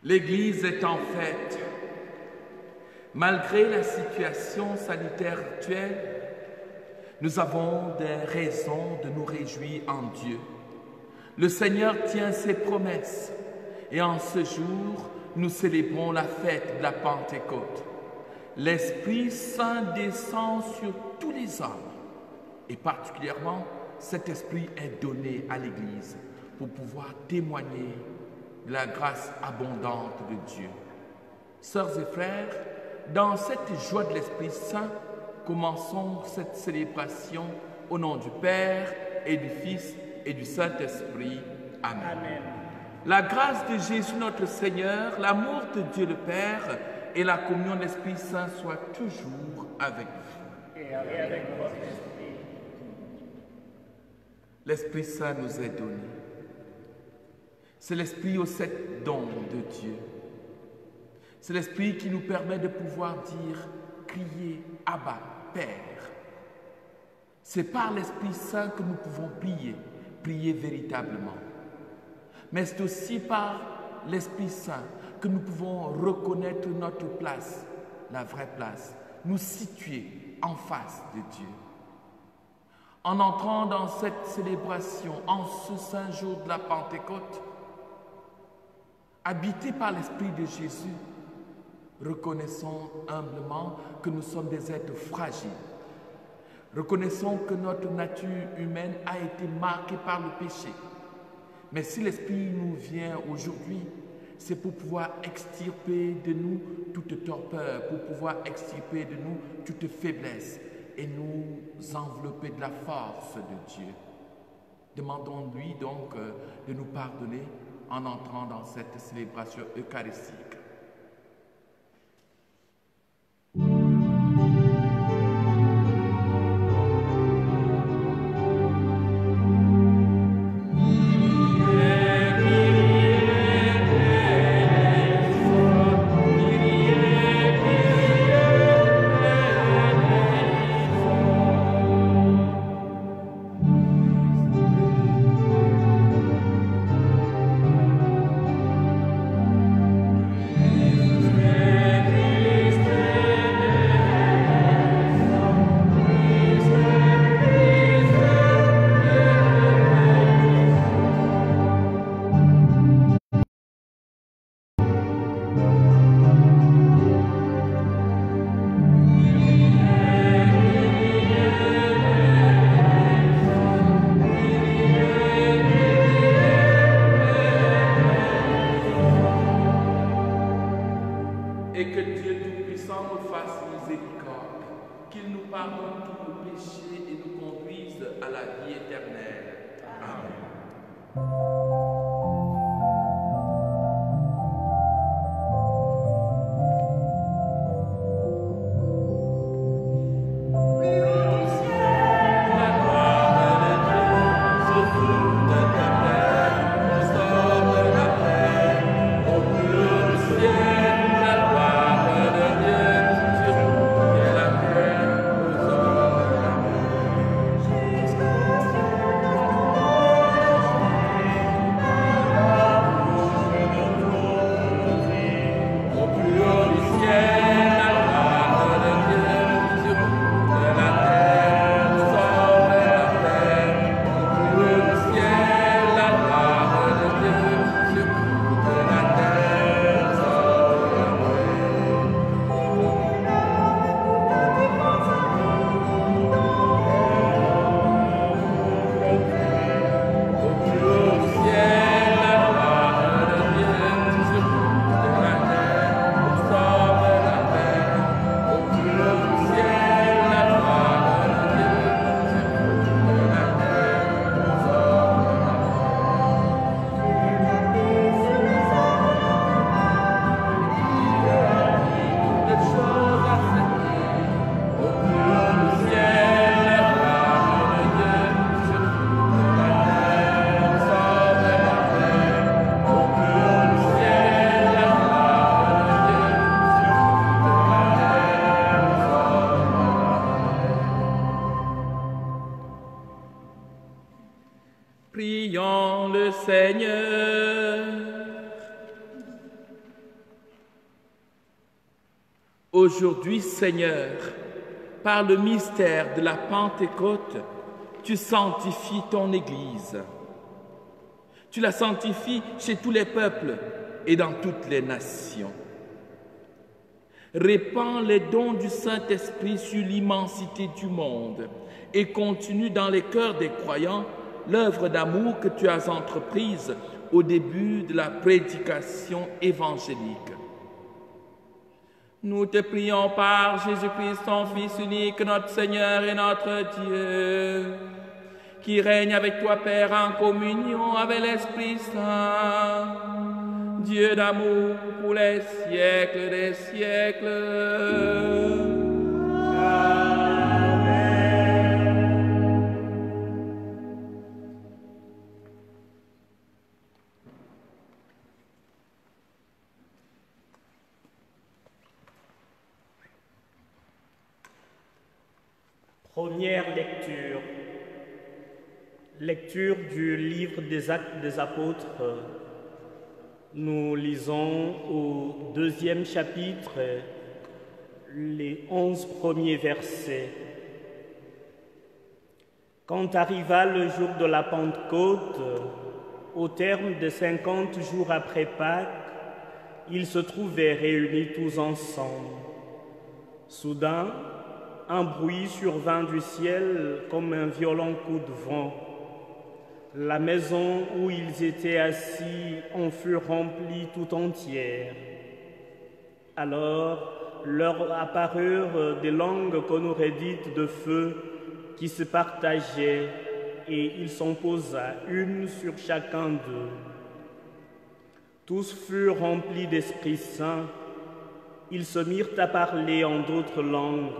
L'Église est en fête. Malgré la situation sanitaire actuelle, nous avons des raisons de nous réjouir en Dieu. Le Seigneur tient ses promesses et en ce jour, nous célébrons la fête de la Pentecôte. L'Esprit Saint descend sur tous les hommes et particulièrement, cet Esprit est donné à l'Église pour pouvoir témoigner de la grâce abondante de Dieu. Sœurs et frères, dans cette joie de l'Esprit Saint, commençons cette célébration au nom du Père et du Fils et du Saint-Esprit. Amen. Amen. La grâce de Jésus notre Seigneur, l'amour de Dieu le Père et la communion de l'Esprit Saint soient toujours avec vous. Et avec votre esprit. L'Esprit Saint nous est donné. C'est l'Esprit aux 7 dons de Dieu. C'est l'Esprit qui nous permet de pouvoir dire, crier, Abba, Père. C'est par l'Esprit Saint que nous pouvons prier véritablement. Mais c'est aussi par l'Esprit Saint que nous pouvons reconnaître notre place, la vraie place, nous situer en face de Dieu. En entrant dans cette célébration, en ce saint jour de la Pentecôte, habités par l'Esprit de Jésus, reconnaissons humblement que nous sommes des êtres fragiles. Reconnaissons que notre nature humaine a été marquée par le péché. Mais si l'Esprit nous vient aujourd'hui, c'est pour pouvoir extirper de nous toute torpeur, pour pouvoir extirper de nous toute faiblesse et nous envelopper de la force de Dieu. Demandons-lui donc de nous pardonner en entrant dans cette célébration eucharistique. Aujourd'hui, Seigneur, par le mystère de la Pentecôte, tu sanctifies ton Église. Tu la sanctifies chez tous les peuples et dans toutes les nations. Répands les dons du Saint-Esprit sur l'immensité du monde et continue dans les cœurs des croyants l'œuvre d'amour que tu as entreprise au début de la prédication évangélique. Nous te prions par Jésus-Christ, ton Fils unique, notre Seigneur et notre Dieu, qui règne avec toi, Père, en communion avec l'Esprit Saint, Dieu d'amour pour les siècles des siècles. Première lecture. Lecture du livre des Actes des Apôtres. Nous lisons au 2e chapitre les 11 premiers versets. Quand arriva le jour de la Pentecôte, au terme de 50 jours après Pâques, ils se trouvaient réunis tous ensemble. Soudain, un bruit survint du ciel comme un violent coup de vent. La maison où ils étaient assis en fut remplie tout entière. Alors leur apparurent des langues qu'on aurait dites de feu qui se partageaient, et il s'en posa une sur chacun d'eux. Tous furent remplis d'Esprit Saint. Ils se mirent à parler en d'autres langues,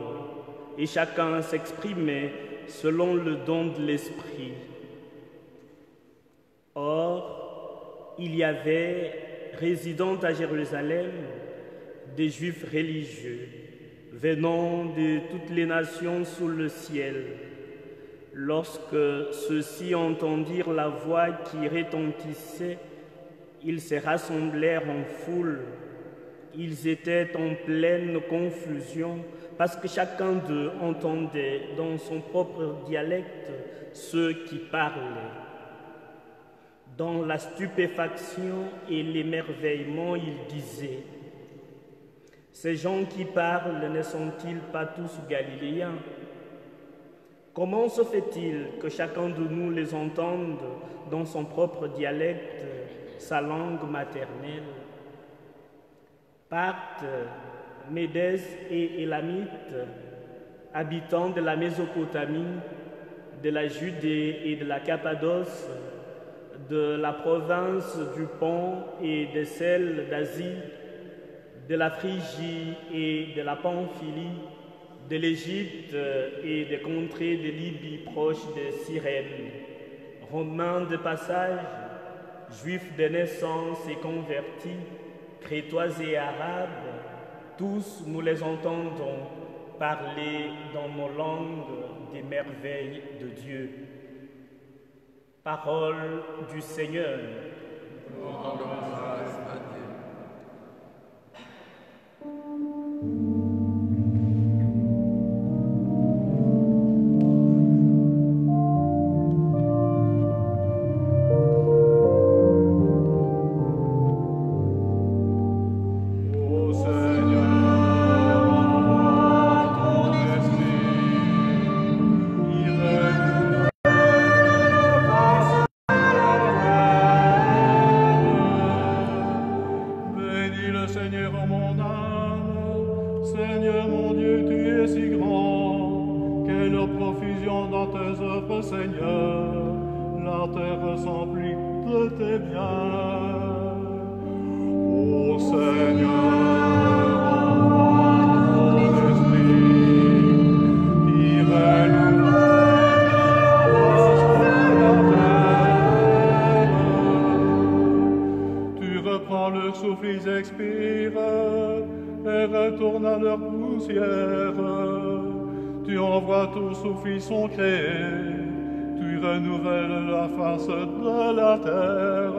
et chacun s'exprimait selon le don de l'Esprit. Or, il y avait, résidant à Jérusalem, des Juifs religieux, venant de toutes les nations sous le ciel. Lorsque ceux-ci entendirent la voix qui retentissait, ils se rassemblèrent en foule. Ils étaient en pleine confusion parce que chacun d'eux entendait dans son propre dialecte ceux qui parlaient. Dans la stupéfaction et l'émerveillement, ils disaient: ces gens qui parlent ne sont-ils pas tous galiléens? Comment se fait-il que chacun de nous les entende dans son propre dialecte, sa langue maternelle? Parthes, Médès et Élamites, habitants de la Mésopotamie, de la Judée et de la Cappadoce, de la province du Pont et de celle d'Asie, de la Phrygie et de la Pamphylie, de l'Égypte et des contrées de Libye proches de Cyrène, Romains de passage, Juifs de naissance et convertis, Crétois et Arabes, tous nous les entendons parler dans nos langues des merveilles de Dieu. Parole du Seigneur. Nous rendons grâce à Dieu. Souffles sont créés, tu renouvelles la face de la terre.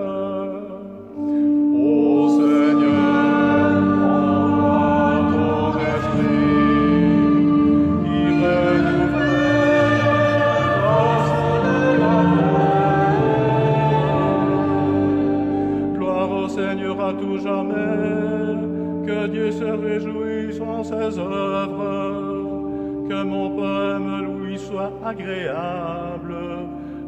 Ô Seigneur, envoie ton esprit. Seigneur à tout jamais, que Dieu se réjouisse en ses œuvres, que mon poème lui soit agréable.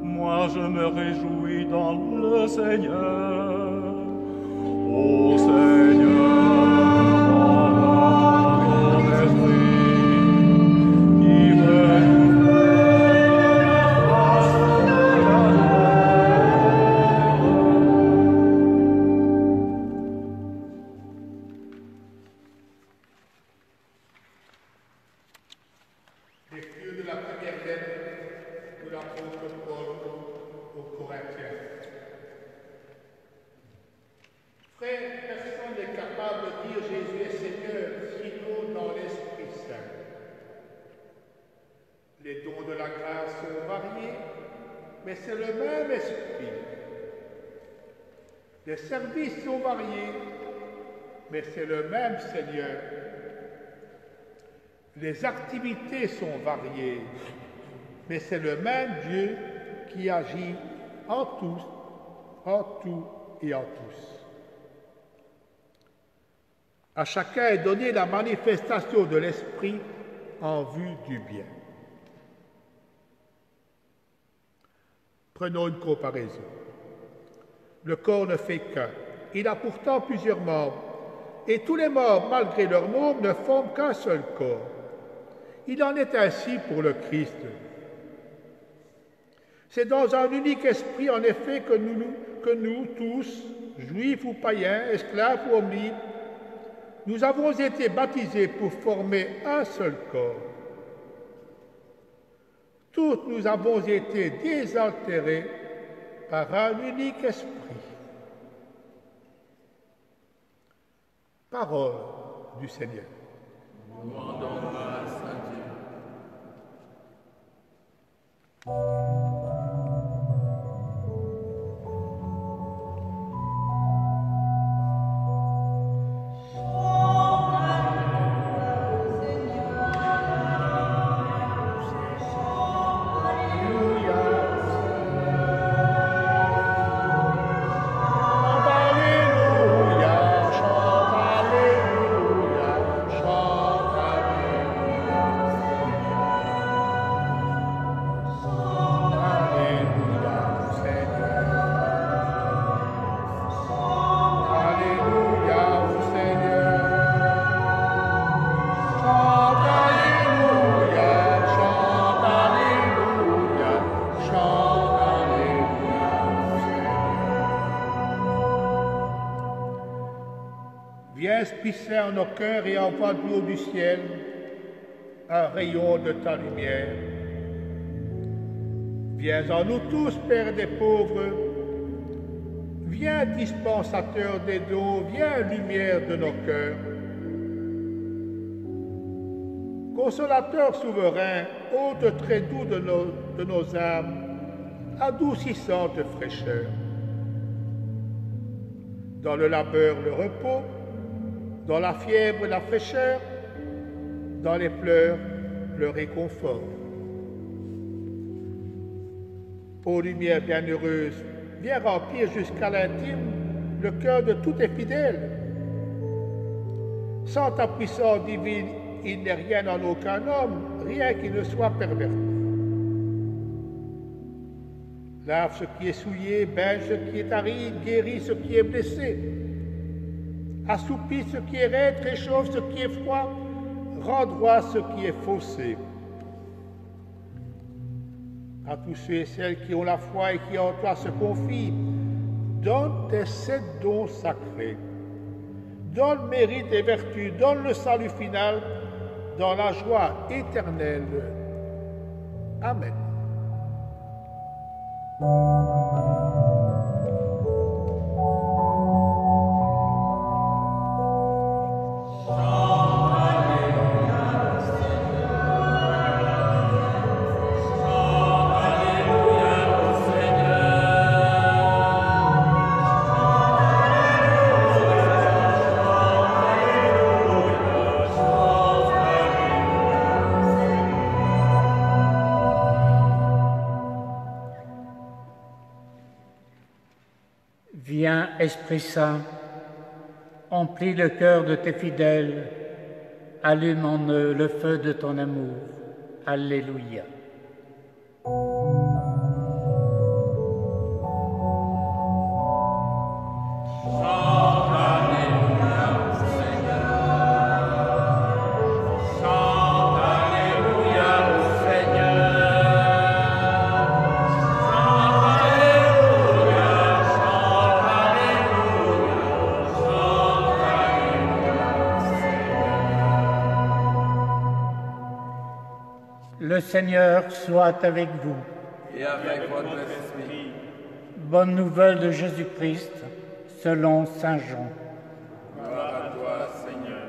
Moi je me réjouis dans le Seigneur. Ô Seigneur, mon esprit, qui renouvelle la face de la terre. Lecture de la première lettre de l'apôtre Paul aux Corinthiens. Frères, personne n'est capable de dire Jésus est Seigneur, sinon dans l'Esprit Saint. Les dons de la grâce sont variés, mais c'est le même Esprit. Les services sont variés, mais c'est le même Seigneur. Les activités sont variées, mais c'est le même Dieu qui agit en tous, en tout et en tous. À chacun est donnée la manifestation de l'Esprit en vue du bien. Prenons une comparaison. Le corps ne fait qu'un. Il a pourtant plusieurs membres. Et tous les membres, malgré leur nombre, ne forment qu'un seul corps. Il en est ainsi pour le Christ. C'est dans un unique esprit, en effet, que nous tous, juifs ou païens, esclaves ou hommes libres, nous avons été baptisés pour former un seul corps. Tous nous avons été désaltérés par un unique esprit. Parole du Seigneur. Nous rendons grâce à Dieu. Viens, Esprit Saint, en nos cœurs et envoie du haut du ciel un rayon de ta lumière. Viens en nous tous, Père des pauvres. Viens, dispensateur des dons, viens, lumière de nos cœurs. Consolateur souverain, hôte très doux de nos âmes, adoucissante fraîcheur. Dans le labeur, le repos, dans la fièvre, la fraîcheur, dans les pleurs, le réconfort. Ô lumière bienheureuse, viens remplir jusqu'à l'intime le cœur de tous tes fidèles. Sans ta puissance divine, il n'est rien en aucun homme, rien qui ne soit perverti. Lave ce qui est souillé, baigne ce qui est aride, guéris ce qui est blessé. Assoupis ce qui est raide, réchauffe ce qui est froid, rends droit ce qui est faussé. À tous ceux et celles qui ont la foi et qui en toi se confient, donne tes 7 dons sacrés. Donne mérite et vertu, donne le salut final dans la joie éternelle. Amen. Viens, Esprit Saint, Emplis le cœur de tes fidèles, allume en eux le feu de ton amour. Alléluia. Le Seigneur soit avec vous. Et avec votre esprit. Bonne nouvelle de Jésus-Christ, selon saint Jean. Gloire à toi, Seigneur.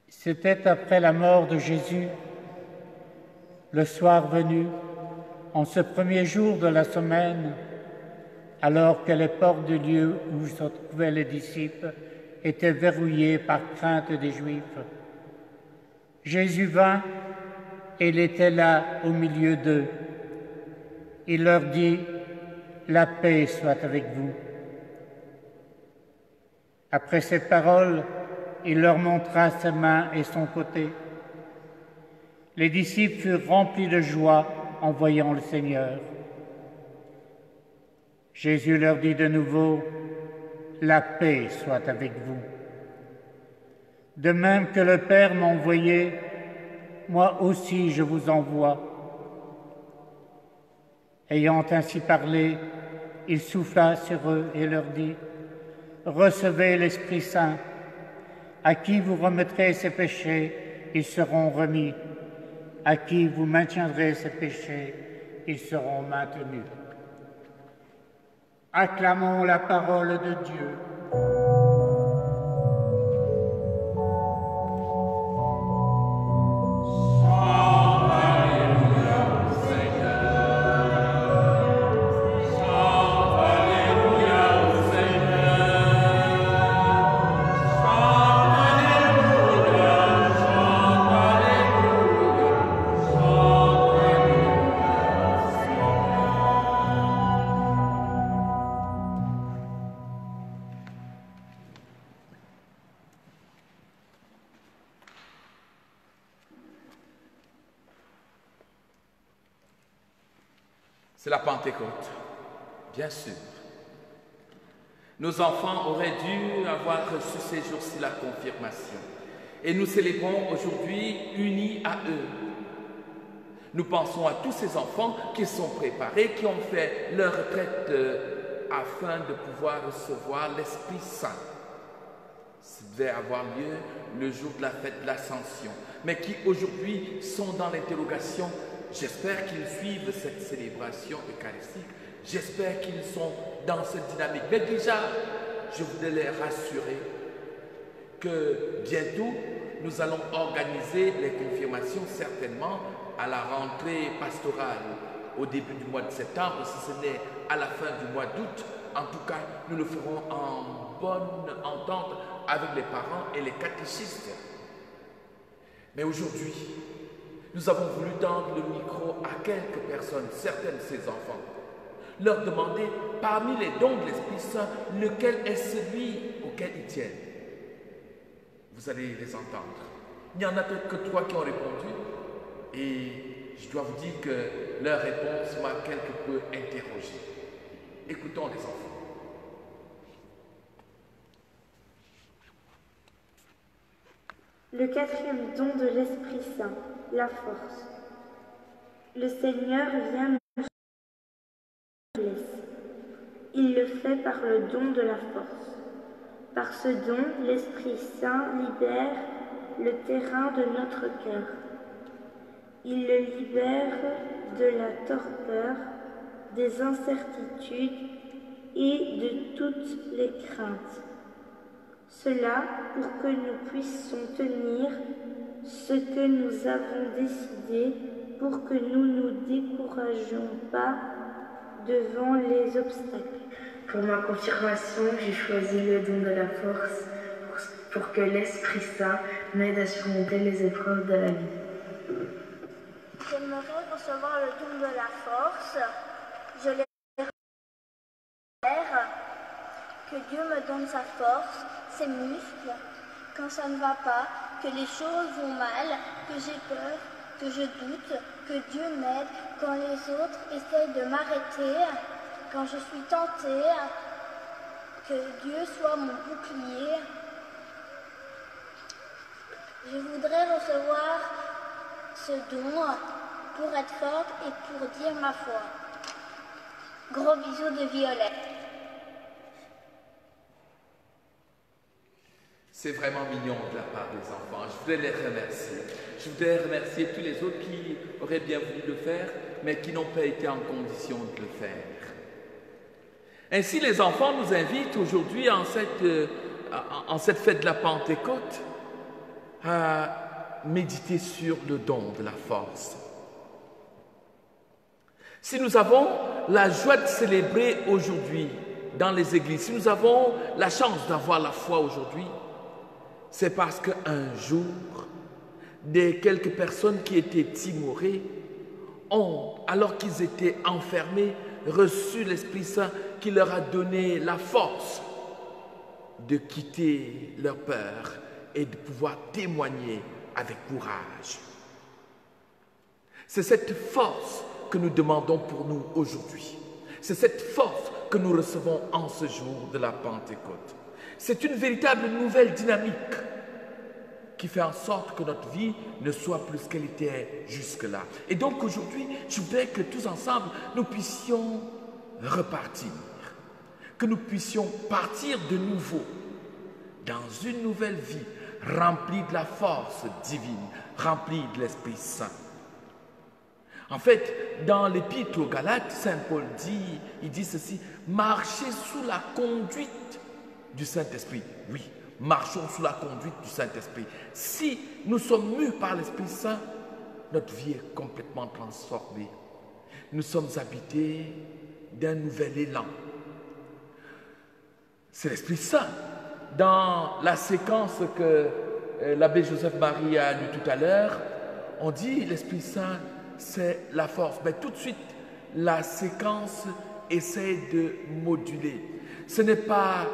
C'était après la mort de Jésus, le soir venu, en ce premier jour de la semaine, alors que les portes du lieu où se trouvaient les disciples étaient verrouillées par crainte des Juifs. Jésus vint et il était là au milieu d'eux. Il leur dit, « La paix soit avec vous. » Après ces paroles, il leur montra ses mains et son côté. Les disciples furent remplis de joie en voyant le Seigneur. Jésus leur dit de nouveau, « La paix soit avec vous. » De même que le Père m'a envoyé, moi aussi je vous envoie. Ayant ainsi parlé, il souffla sur eux et leur dit, « Recevez l'Esprit Saint. À qui vous remettrez ses péchés, ils seront remis. À qui vous maintiendrez ses péchés, ils seront maintenus. » Acclamons la parole de Dieu. C'est la Pentecôte, bien sûr. Nos enfants auraient dû avoir reçu ces jours-ci la confirmation. Et nous célébrons aujourd'hui unis à eux. Nous pensons à tous ces enfants qui sont préparés, qui ont fait leur retraite afin de pouvoir recevoir l'Esprit Saint. Ça devait avoir lieu le jour de la fête de l'Ascension, mais qui aujourd'hui sont dans l'interrogation. J'espère qu'ils suivent cette célébration eucharistique. J'espère qu'ils sont dans cette dynamique. Mais déjà, je voudrais les rassurer que bientôt, nous allons organiser les confirmations certainement à la rentrée pastorale au début du mois de septembre, si ce n'est à la fin du mois d'août. En tout cas, nous le ferons en bonne entente avec les parents et les catéchistes. Mais aujourd'hui, nous avons voulu tendre le micro à quelques personnes, certaines de ces enfants, leur demander, parmi les dons de l'Esprit Saint, lequel est celui auquel ils tiennent. Vous allez les entendre. Il n'y en a peut-être que 3 qui ont répondu, et je dois vous dire que leur réponse m'a quelque peu interrogé. Écoutons les enfants. Le 4e don de l'Esprit Saint, la force. Le Seigneur vient nous blesse. Il le fait par le don de la force. Par ce don, l'Esprit Saint libère le terrain de notre cœur. Il le libère de la torpeur, des incertitudes et de toutes les craintes. Cela pour que nous puissions tenir ce que nous avons décidé, pour que nous ne nous découragions pas devant les obstacles. Pour ma confirmation, j'ai choisi le don de la force pour que l'Esprit Saint m'aide à surmonter les épreuves de la vie. J'aimerais recevoir le don de la force. Je l'ai que Dieu me donne sa force, ses muscles, quand ça ne va pas, que les choses vont mal, que j'ai peur, que je doute, que Dieu m'aide quand les autres essayent de m'arrêter, quand je suis tentée, que Dieu soit mon bouclier. Je voudrais recevoir ce don pour être forte et pour dire ma foi. Gros bisous de Violet. C'est vraiment mignon de la part des enfants. Je voudrais les remercier. Je voudrais remercier tous les autres qui auraient bien voulu le faire, mais qui n'ont pas été en condition de le faire. Ainsi, les enfants nous invitent aujourd'hui en cette fête de la Pentecôte à méditer sur le don de la force. Si nous avons la joie de célébrer aujourd'hui dans les églises, si nous avons la chance d'avoir la foi aujourd'hui, c'est parce qu'un jour, des quelques personnes qui étaient timorées ont, alors qu'ils étaient enfermés, reçu l'Esprit Saint qui leur a donné la force de quitter leur peur et de pouvoir témoigner avec courage. C'est cette force que nous demandons pour nous aujourd'hui. C'est cette force que nous recevons en ce jour de la Pentecôte. C'est une véritable nouvelle dynamique qui fait en sorte que notre vie ne soit plus ce qu'elle était jusque-là. Et donc aujourd'hui, je voudrais que tous ensemble, nous puissions repartir, que nous puissions partir de nouveau dans une nouvelle vie remplie de la force divine, remplie de l'Esprit Saint. En fait, dans l'Épître aux Galates, Saint Paul dit ceci: marchez sous la conduite du Saint-Esprit. Oui, marchons sous la conduite du Saint-Esprit. Si nous sommes mus par l'Esprit Saint, notre vie est complètement transformée. Nous sommes habités d'un nouvel élan. C'est l'Esprit Saint. Dans la séquence que l'abbé Joseph-Marie a lue tout à l'heure, on dit l'Esprit Saint, c'est la force. Mais tout de suite, la séquence essaie de moduler. Ce n'est pas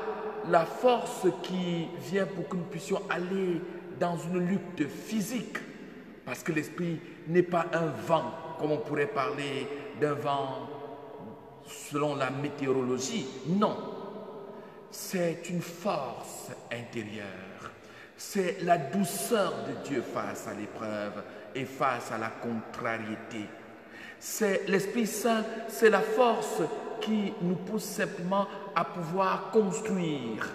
la force qui vient pour que nous puissions aller dans une lutte physique, parce que l'esprit n'est pas un vent, comme on pourrait parler d'un vent selon la météorologie. Non, c'est une force intérieure. C'est la douceur de Dieu face à l'épreuve et face à la contrariété. C'est l'Esprit Saint, c'est la force qui nous pousse simplement à pouvoir construire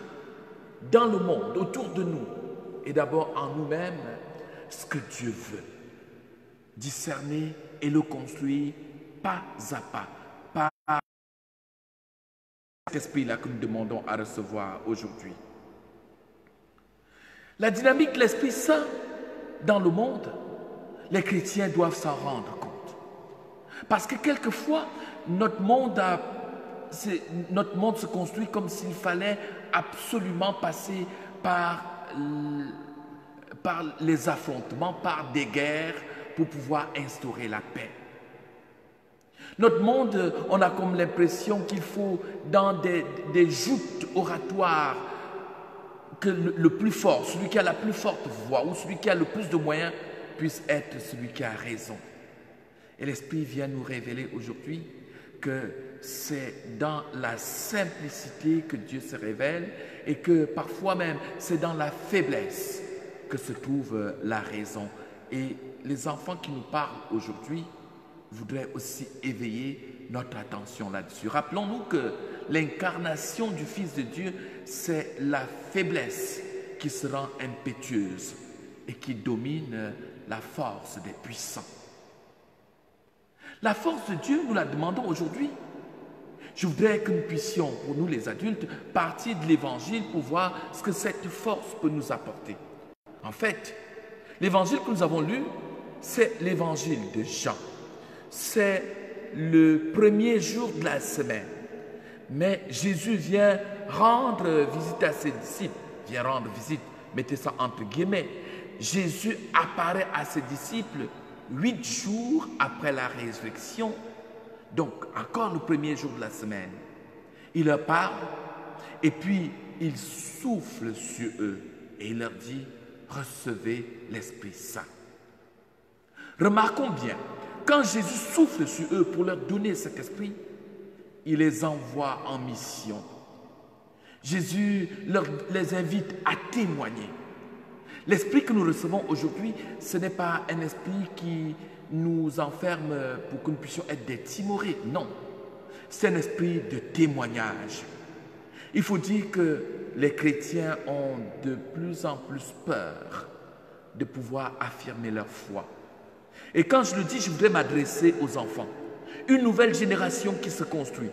dans le monde, autour de nous, et d'abord en nous-mêmes, ce que Dieu veut. Discerner et le construire pas à pas, par cet esprit-là que nous demandons à recevoir aujourd'hui. La dynamique de l'Esprit Saint dans le monde, les chrétiens doivent s'en rendre compte. Parce que quelquefois, notre monde se construit comme s'il fallait absolument passer par les affrontements, par des guerres pour pouvoir instaurer la paix. Notre monde, on a comme l'impression qu'il faut, dans des joutes oratoires, que le plus fort, celui qui a la plus forte voix ou celui qui a le plus de moyens puisse être celui qui a raison. Et l'Esprit vient nous révéler aujourd'hui que c'est dans la simplicité que Dieu se révèle et que parfois même c'est dans la faiblesse que se trouve la raison. Et les enfants qui nous parlent aujourd'hui voudraient aussi éveiller notre attention là-dessus. Rappelons-nous que l'incarnation du Fils de Dieu, c'est la faiblesse qui se rend impétueuse et qui domine la force des puissants. La force de Dieu, nous la demandons aujourd'hui. Je voudrais que nous puissions, pour nous les adultes, partir de l'Évangile pour voir ce que cette force peut nous apporter. En fait, l'Évangile que nous avons lu, c'est l'Évangile de Jean. C'est le premier jour de la semaine. Mais Jésus vient rendre visite à ses disciples. Vient rendre visite, mettez ça entre guillemets. Jésus apparaît à ses disciples 8 jours après la résurrection, donc encore le premier jour de la semaine. Il leur parle et puis il souffle sur eux et il leur dit, recevez l'Esprit Saint. Remarquons bien, quand Jésus souffle sur eux pour leur donner cet esprit, il les envoie en mission. Jésus les invite à témoigner. L'esprit que nous recevons aujourd'hui, ce n'est pas un esprit qui nous enferme pour que nous puissions être des timorés. Non, c'est un esprit de témoignage. Il faut dire que les chrétiens ont de plus en plus peur de pouvoir affirmer leur foi. Et quand je le dis, je voudrais m'adresser aux enfants. Une nouvelle génération qui se construit.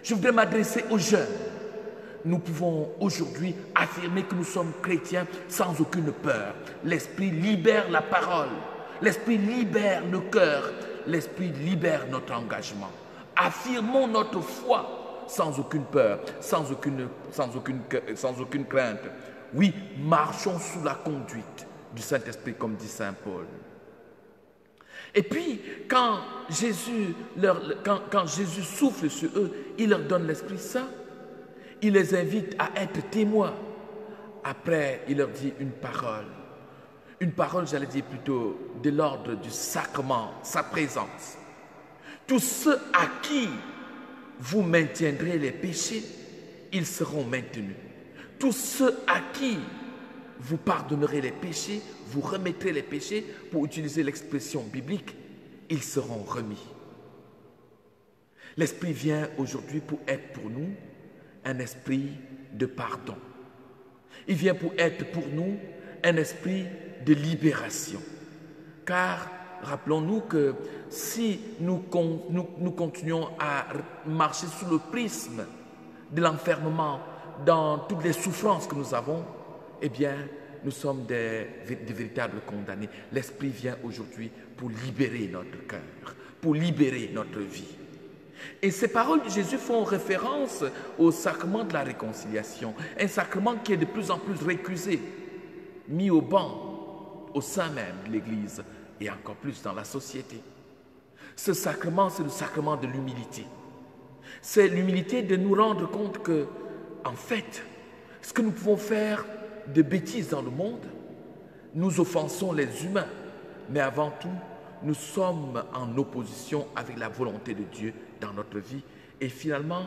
Je voudrais m'adresser aux jeunes. Nous pouvons aujourd'hui affirmer que nous sommes chrétiens sans aucune peur. L'Esprit libère la parole. L'Esprit libère le cœur. L'Esprit libère notre engagement. Affirmons notre foi sans aucune peur, sans aucune crainte. Oui, marchons sous la conduite du Saint-Esprit, comme dit Saint Paul. Et puis, quand Jésus souffle sur eux, il leur donne l'Esprit Saint. Il les invite à être témoins. Après, il leur dit une parole. Une parole, j'allais dire plutôt, de l'ordre du sacrement, sa présence. Tous ceux à qui vous maintiendrez les péchés, ils seront maintenus. Tous ceux à qui vous pardonnerez les péchés, vous remettrez les péchés, pour utiliser l'expression biblique, ils seront remis. L'Esprit vient aujourd'hui pour être pour nous un esprit de pardon. Il vient pour être pour nous un esprit de libération. Car rappelons-nous que si nous continuons à marcher sous le prisme de l'enfermement dans toutes les souffrances que nous avons, eh bien, nous sommes des véritables condamnés. L'Esprit vient aujourd'hui pour libérer notre cœur, pour libérer notre vie. Et ces paroles de Jésus font référence au sacrement de la réconciliation, un sacrement qui est de plus en plus récusé, mis au banc, au sein même de l'Église et encore plus dans la société. Ce sacrement, c'est le sacrement de l'humilité. C'est l'humilité de nous rendre compte que, en fait, ce que nous pouvons faire de bêtises dans le monde, nous offensons les humains, mais avant tout, nous sommes en opposition avec la volonté de Dieu dans notre vie. Et finalement,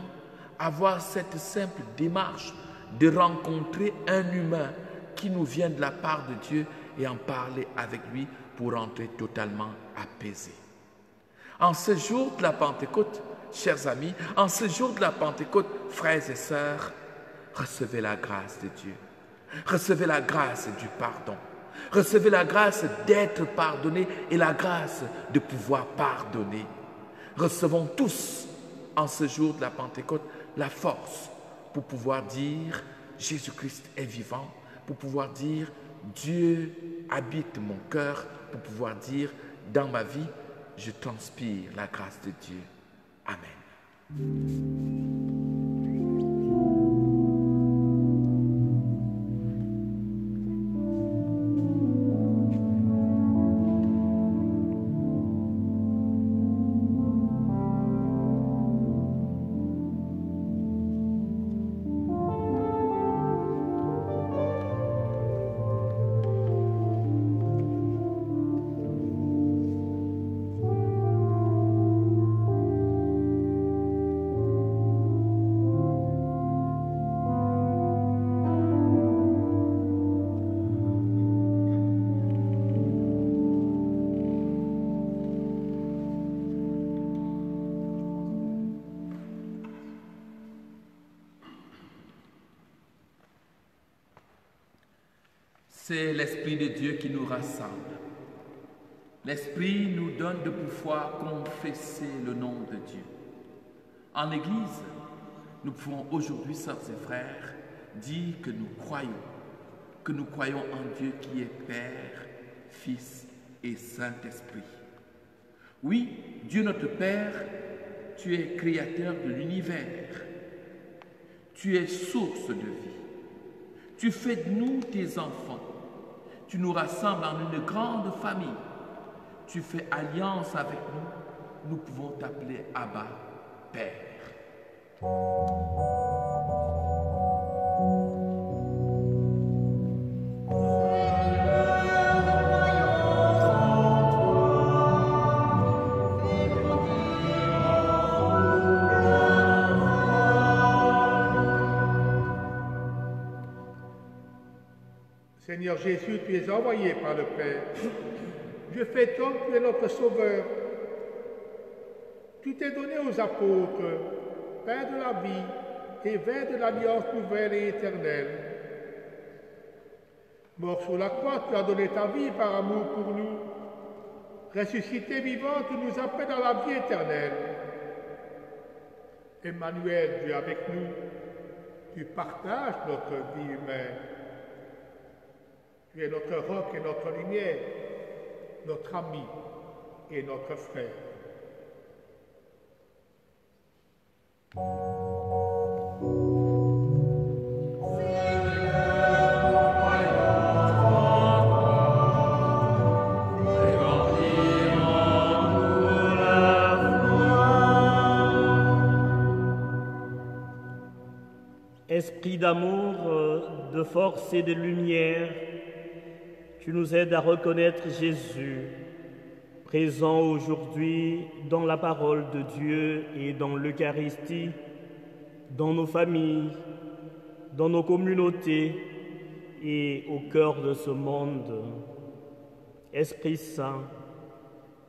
avoir cette simple démarche de rencontrer un humain qui nous vient de la part de Dieu et en parler avec lui pour rentrer totalement apaisé. En ce jour de la Pentecôte, chers amis, en ce jour de la Pentecôte, frères et sœurs, recevez la grâce de Dieu. Recevez la grâce du pardon. Recevez la grâce d'être pardonné et la grâce de pouvoir pardonner. Recevons tous, en ce jour de la Pentecôte, la force pour pouvoir dire Jésus-Christ est vivant, pour pouvoir dire Dieu habite mon cœur, pour pouvoir dire dans ma vie, je transpire la grâce de Dieu. Amen. C'est l'Esprit de Dieu qui nous rassemble. L'Esprit nous donne de pouvoir confesser le nom de Dieu. En Église, nous pouvons aujourd'hui, sœurs et frères, dire que nous croyons en Dieu qui est Père, Fils et Saint-Esprit. Oui, Dieu notre Père, tu es créateur de l'univers. Tu es source de vie. Tu fais de nous tes enfants. Tu nous rassembles en une grande famille. Tu fais alliance avec nous. Nous pouvons t'appeler Abba, Père. Seigneur Jésus, tu es envoyé par le Père. Dieu fait homme, tu es notre Sauveur. Tu t'es donné aux apôtres, pain de la vie et vin de l'alliance nouvelle et éternelle. Mort sur la croix, tu as donné ta vie par amour pour nous. Ressuscité vivant, tu nous appelles à la vie éternelle. Emmanuel, Dieu avec nous, tu partages notre vie humaine. Tu es notre roc et notre lumière, notre ami et notre frère. Esprit d'amour, de force et de lumière, tu nous aides à reconnaître Jésus, présent aujourd'hui dans la parole de Dieu et dans l'Eucharistie, dans nos familles, dans nos communautés et au cœur de ce monde. Esprit Saint,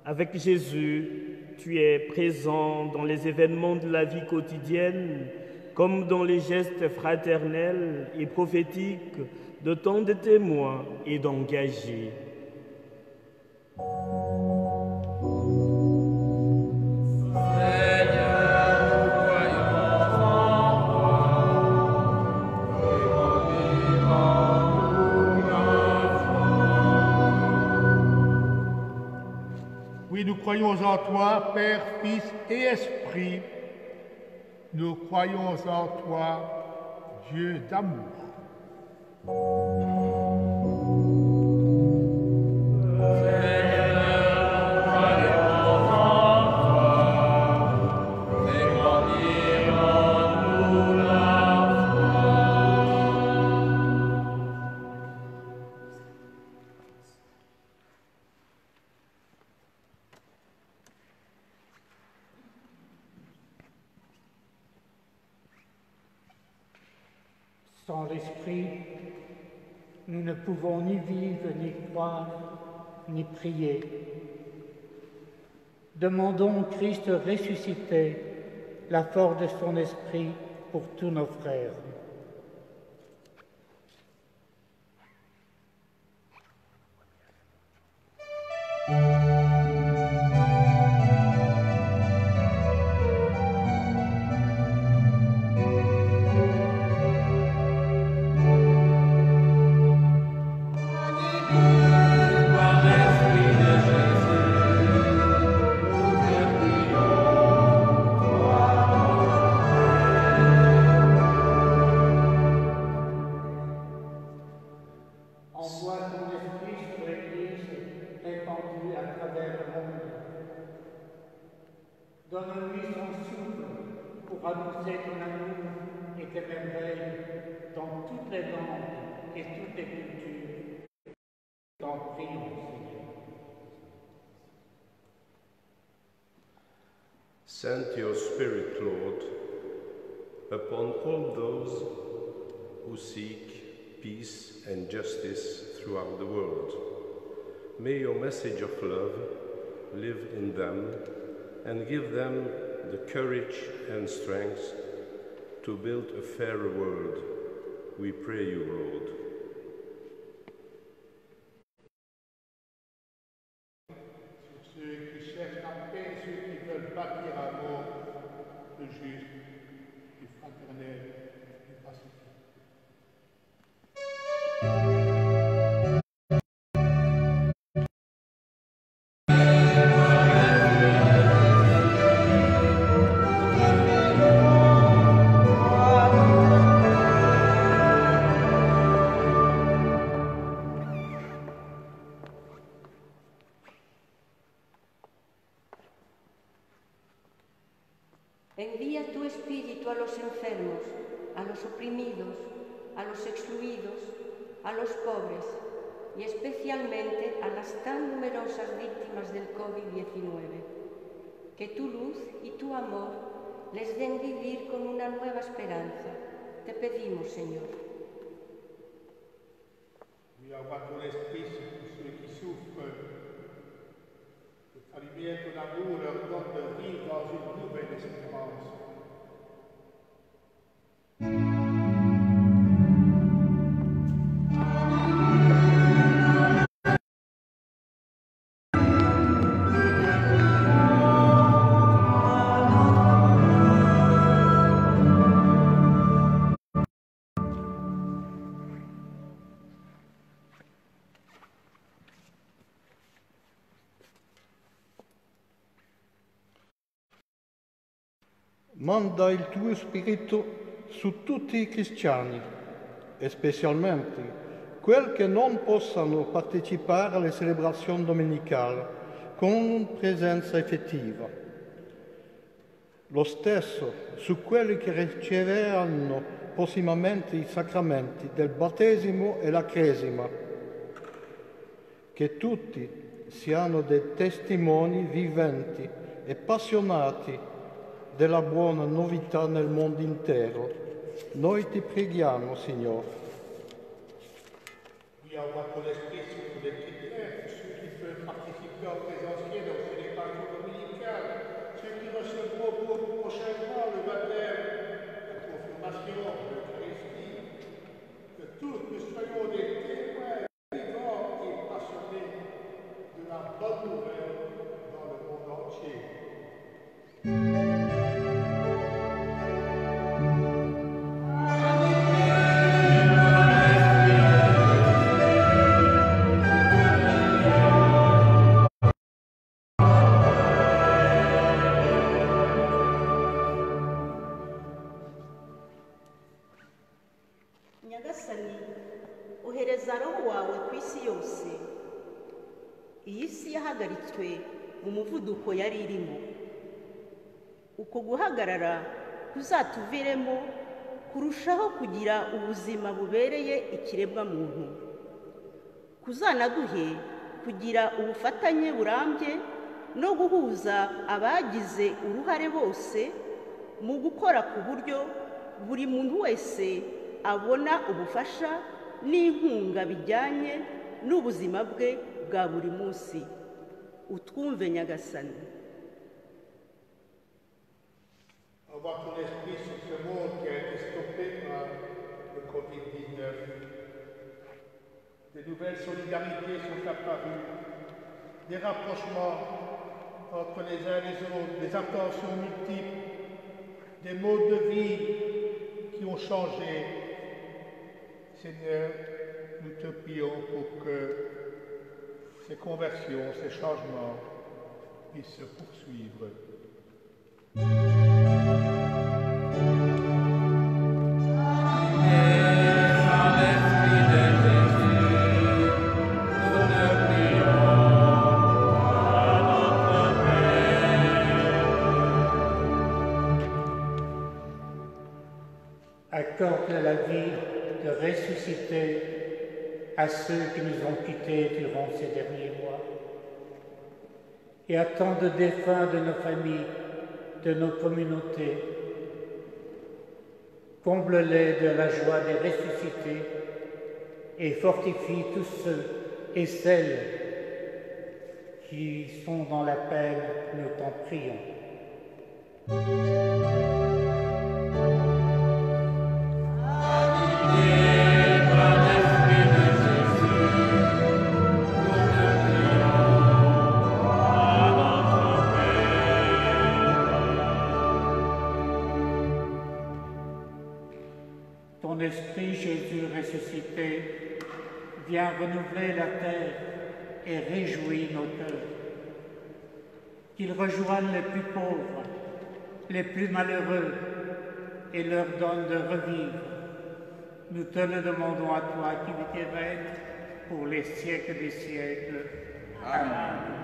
avec Jésus, tu es présent dans les événements de la vie quotidienne, comme dans les gestes fraternels et prophétiques de tant de témoins et d'engagés. Oui, nous croyons en toi, Père, Fils et Esprit. Nous croyons en toi, Dieu d'amour. Sans l'Esprit, nous ne pouvons ni vivre, ni croire, ni prier. Demandons au Christ ressuscité la force de son Esprit pour tous nos frères. Donne-lui son souffle pour annoncer ton amour et tes merveilles dans toutes les langues et toutes les cultures. T'en prions, Seigneur. Send your Spirit, Lord, upon all those who seek peace and justice throughout the world. May your message of love live in them and give them the courage and strength to build a fairer world. We pray you, Lord. Ceux qui cherchent la paix, ceux qui veulent bâtir un monde de juste, du fraternel, du pacifique. Envía tu Espíritu a los enfermos, a los oprimidos, a los excluidos, a los pobres y especialmente a las tan numerosas víctimas del COVID-19. Que tu luz y tu amor les den vivir con una nueva esperanza. Te pedimos, Señor. Oui, envoie ton esprit sur tous ceux qui souffrent. Que ta lumière, ton amour leur donne de vivre dans une nouvelle espérance. Manda il tuo spirito su tutti i cristiani, e specialmente quelli che non possano partecipare alle celebrazioni domenicali con presenza effettiva. Lo stesso su quelli che riceveranno prossimamente i sacramenti del battesimo e la cresima. Che tutti siano dei testimoni viventi e appassionati della buona novità nel mondo intero. Noi ti preghiamo, Signore. Oui, envoie ton esprit sur tous les chrétiens, ceux qui peuvent participer en présentiel aux célébrations dominicales, ceux qui recevront prochainement le baptême, la confirmation, l'Eucharistie, que tous nous soyons des témoins vivants et passionnés de la bonne nouvelle dans le monde entier. Nyagasani, ohereza roho wawe ku isi yose. Iyi si yahagaritswe mu muvuduko yari irimo. Uko guhagarara kuzatuviremo kurushaho kugira ubuzima bubereye ikiremwa muntu. Kuzanaduhe kugira ubufatanye burambye no guhuza abagize uruhare bose mu gukora ku buryo buri muntu wese abona ubufasha n'inkunga bijyanye n'ubuzima bwe bwa buri munsi. Utwumve Nyagasani. Envoie ton esprit sur ce monde qui a été stoppé par le Covid-19. Des nouvelles solidarités sont apparues, des rapprochements entre les uns et les autres, des attentions multiples, des modes de vie qui ont changé. Seigneur, nous te prions pour que ces conversions, ces changements puissent se poursuivre. Accorde la vie de ressusciter à ceux qui nous ont quittés durant ces derniers mois, et à tant de défunts de nos familles, de nos communautés. Comble-les de la joie des ressuscités et fortifie tous ceux et celles qui sont dans la peine, nous t'en prions. Ton esprit, Jésus ressuscité, vient renouveler la terre et réjouit nos cœurs. Qu'il rejoigne les plus pauvres, les plus malheureux et leur donne de revivre. Nous te le demandons à toi qui vis et règnes pour les siècles des siècles. Amen.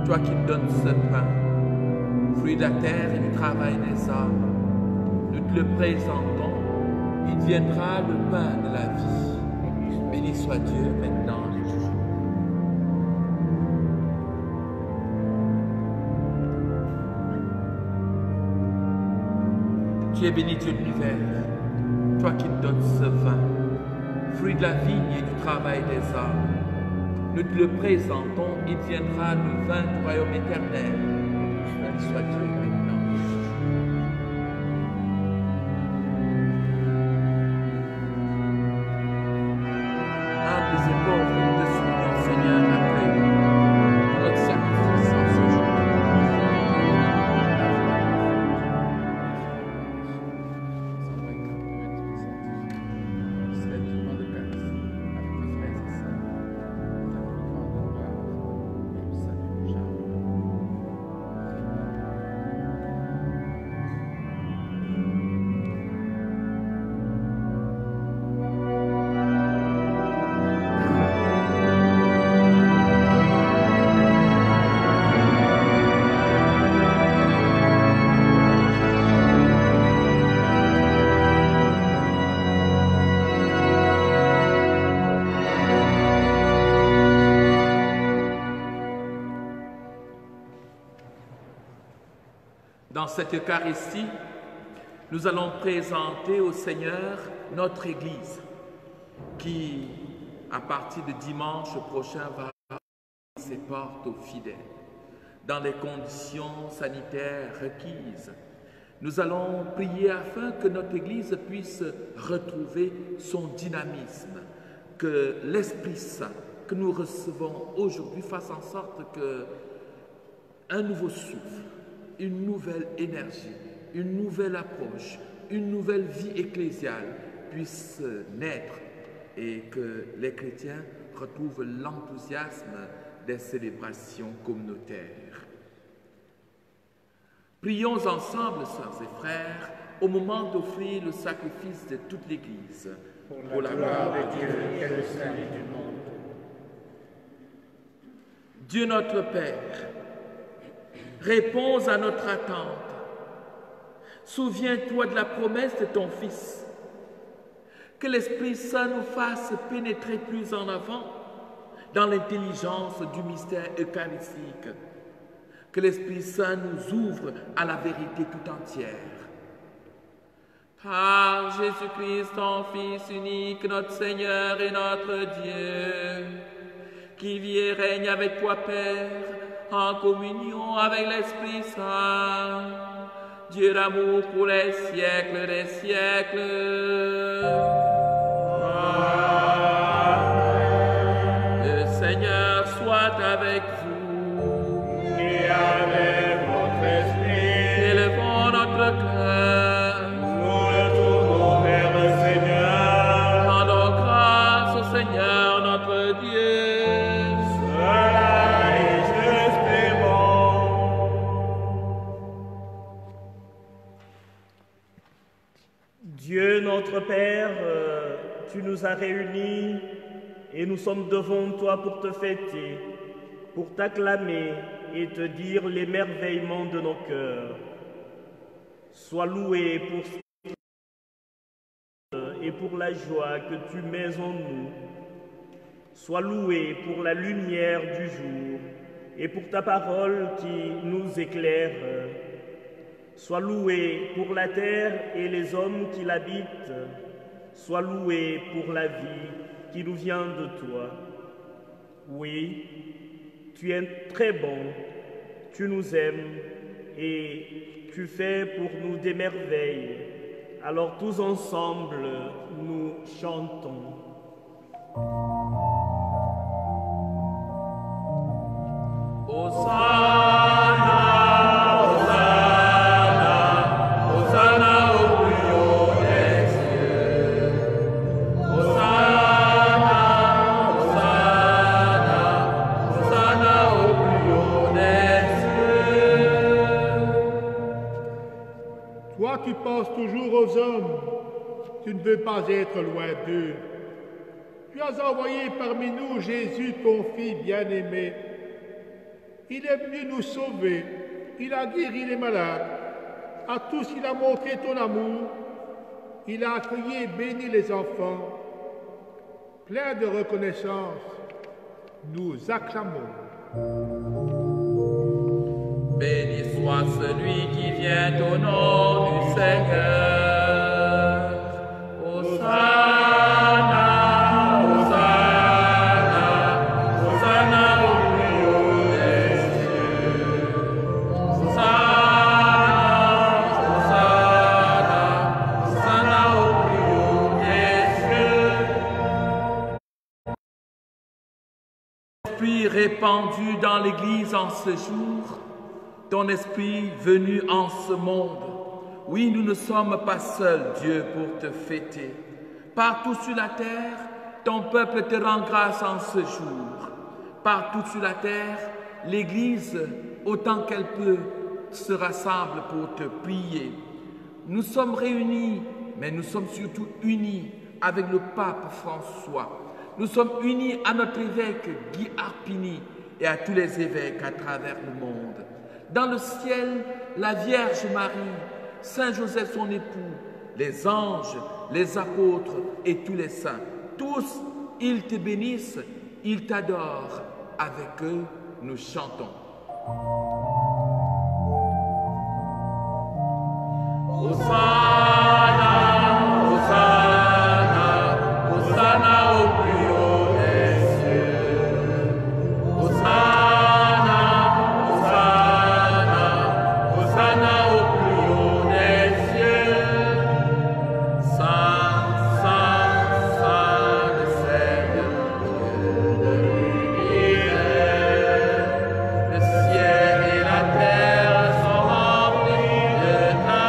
toi qui me donnes ce pain, fruit de la terre et du travail des hommes, nous te le présentons, il deviendra le pain de la vie. Béni soit Dieu maintenant et toujours. Tu es béni Dieu de l'univers, toi qui me donnes ce vin, fruit de la vigne et du travail des hommes. Nous te le présentons, il deviendra le vin du royaume éternel. Béni soit Dieu maintenant. Humbles et pauvres, nous te supplions, Seigneur, après notre sacrifice en ce jour. Dans cette Eucharistie, nous allons présenter au Seigneur notre Église qui, à partir de dimanche prochain, va ouvrir ses portes aux fidèles dans les conditions sanitaires requises. Nous allons prier afin que notre Église puisse retrouver son dynamisme, que l'Esprit Saint que nous recevons aujourd'hui fasse en sorte que un nouveau souffle, une nouvelle énergie, une nouvelle approche, une nouvelle vie ecclésiale puisse naître et que les chrétiens retrouvent l'enthousiasme des célébrations communautaires. Prions ensemble, sœurs et frères, au moment d'offrir le sacrifice de toute l'Église, pour la gloire de Dieu et le salut du monde. Dieu notre Père, réponds à notre attente. Souviens-toi de la promesse de ton Fils. Que l'Esprit Saint nous fasse pénétrer plus en avant dans l'intelligence du mystère eucharistique. Que l'Esprit Saint nous ouvre à la vérité tout entière. Par Jésus-Christ, ton Fils unique, notre Seigneur et notre Dieu, qui vit et règne avec toi, Père, en communion avec l'Esprit Saint, Dieu d'amour pour les siècles des siècles. Amen. Le Seigneur soit avec vous. Et avec votre esprit. Élevons notre cœur. Nous le tournons vers le Seigneur. Rendons grâce au Seigneur notre Dieu. Dieu notre Père, tu nous as réunis et nous sommes devant toi pour te fêter, pour t'acclamer et te dire l'émerveillement de nos cœurs. Sois loué pour ce et pour la joie que tu mets en nous. Sois loué pour la lumière du jour et pour ta parole qui nous éclaire. Sois loué pour la terre et les hommes qui l'habitent. Sois loué pour la vie qui nous vient de toi. Oui, tu es très bon, tu nous aimes et tu fais pour nous des merveilles. Alors tous ensemble, nous chantons. Hosanna, Hosanna, Hosanna au plus haut des cieux. Hosanna, Hosanna, Hosanna au plus haut des cieux. Toi, tu penses toujours aux hommes, tu ne veux pas être loin d'eux. Tu as envoyé parmi nous Jésus, ton Fils bien-aimé. Il est venu nous sauver. Il a guéri les malades. À tous, il a montré ton amour. Il a accueilli et béni les enfants. Plein de reconnaissance, nous acclamons. Béni soit celui qui vient au nom du Seigneur. Hosanna, Hosanna, Hosanna au plus haut des cieux. Hosanna, Hosanna, Hosanna au plus haut des cieux. Esprit répandu dans l'Église en ce jour, ton esprit venu en ce monde. Oui, nous ne sommes pas seuls, Dieu, pour te fêter. Partout sur la terre, ton peuple te rend grâce en ce jour. Partout sur la terre, l'Église, autant qu'elle peut, se rassemble pour te prier. Nous sommes réunis, mais nous sommes surtout unis avec le pape François. Nous sommes unis à notre évêque Guy Arpini et à tous les évêques à travers le monde. Dans le ciel, la Vierge Marie, Saint Joseph son époux, les anges, les apôtres et tous les saints, tous, ils te bénissent, ils t'adorent. Avec eux, nous chantons. Hosanna, Hosanna, Hosanna au plus haut des cieux. Hosanna, Hosanna, Hosanna au plus haut des cieux. Saint, Saint, Saint, le Seigneur, Dieu de l'univers. Le ciel et la terre sont remplis de ta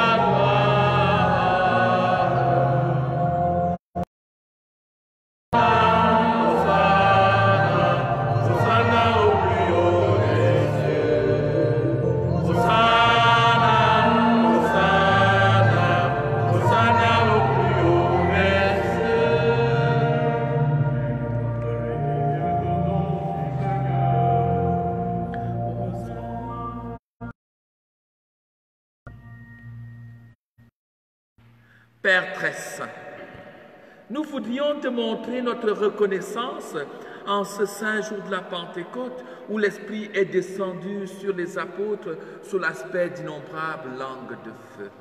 Père très saint, nous voudrions te montrer notre reconnaissance en ce saint jour de la Pentecôte où l'Esprit est descendu sur les apôtres sous l'aspect d'innombrables langues de feu.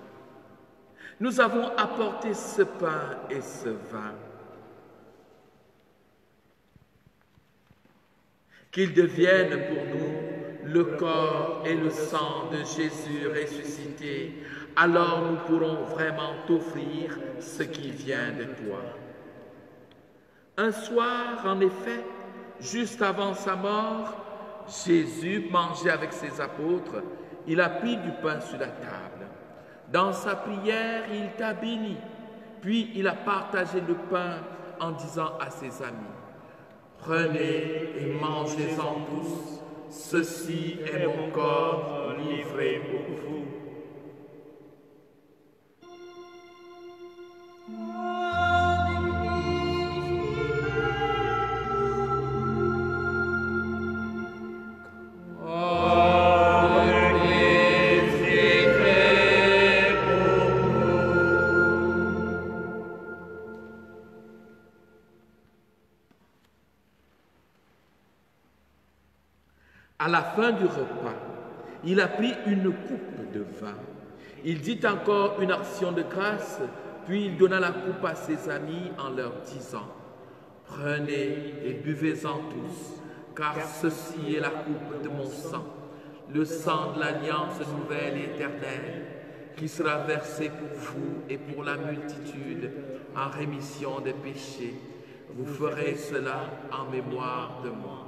Nous avons apporté ce pain et ce vin. Qu'ils deviennent pour nous le corps et le sang de Jésus ressuscité, alors nous pourrons vraiment t'offrir ce qui vient de toi. Un soir, en effet, juste avant sa mort, Jésus mangeait avec ses apôtres. Il a pris du pain sur la table. Dans sa prière, il t'a béni. Puis il a partagé le pain en disant à ses amis, « Prenez et mangez-en tous. Ceci est mon corps livré pour vous. » À la fin du repas, il a pris une coupe de vin. Il dit encore une action de grâce, puis il donna la coupe à ses amis en leur disant, « Prenez et buvez-en tous, car ceci est la coupe de mon sang, le sang de l'alliance nouvelle et éternelle, qui sera versé pour vous et pour la multitude en rémission des péchés. Vous ferez cela en mémoire de moi. »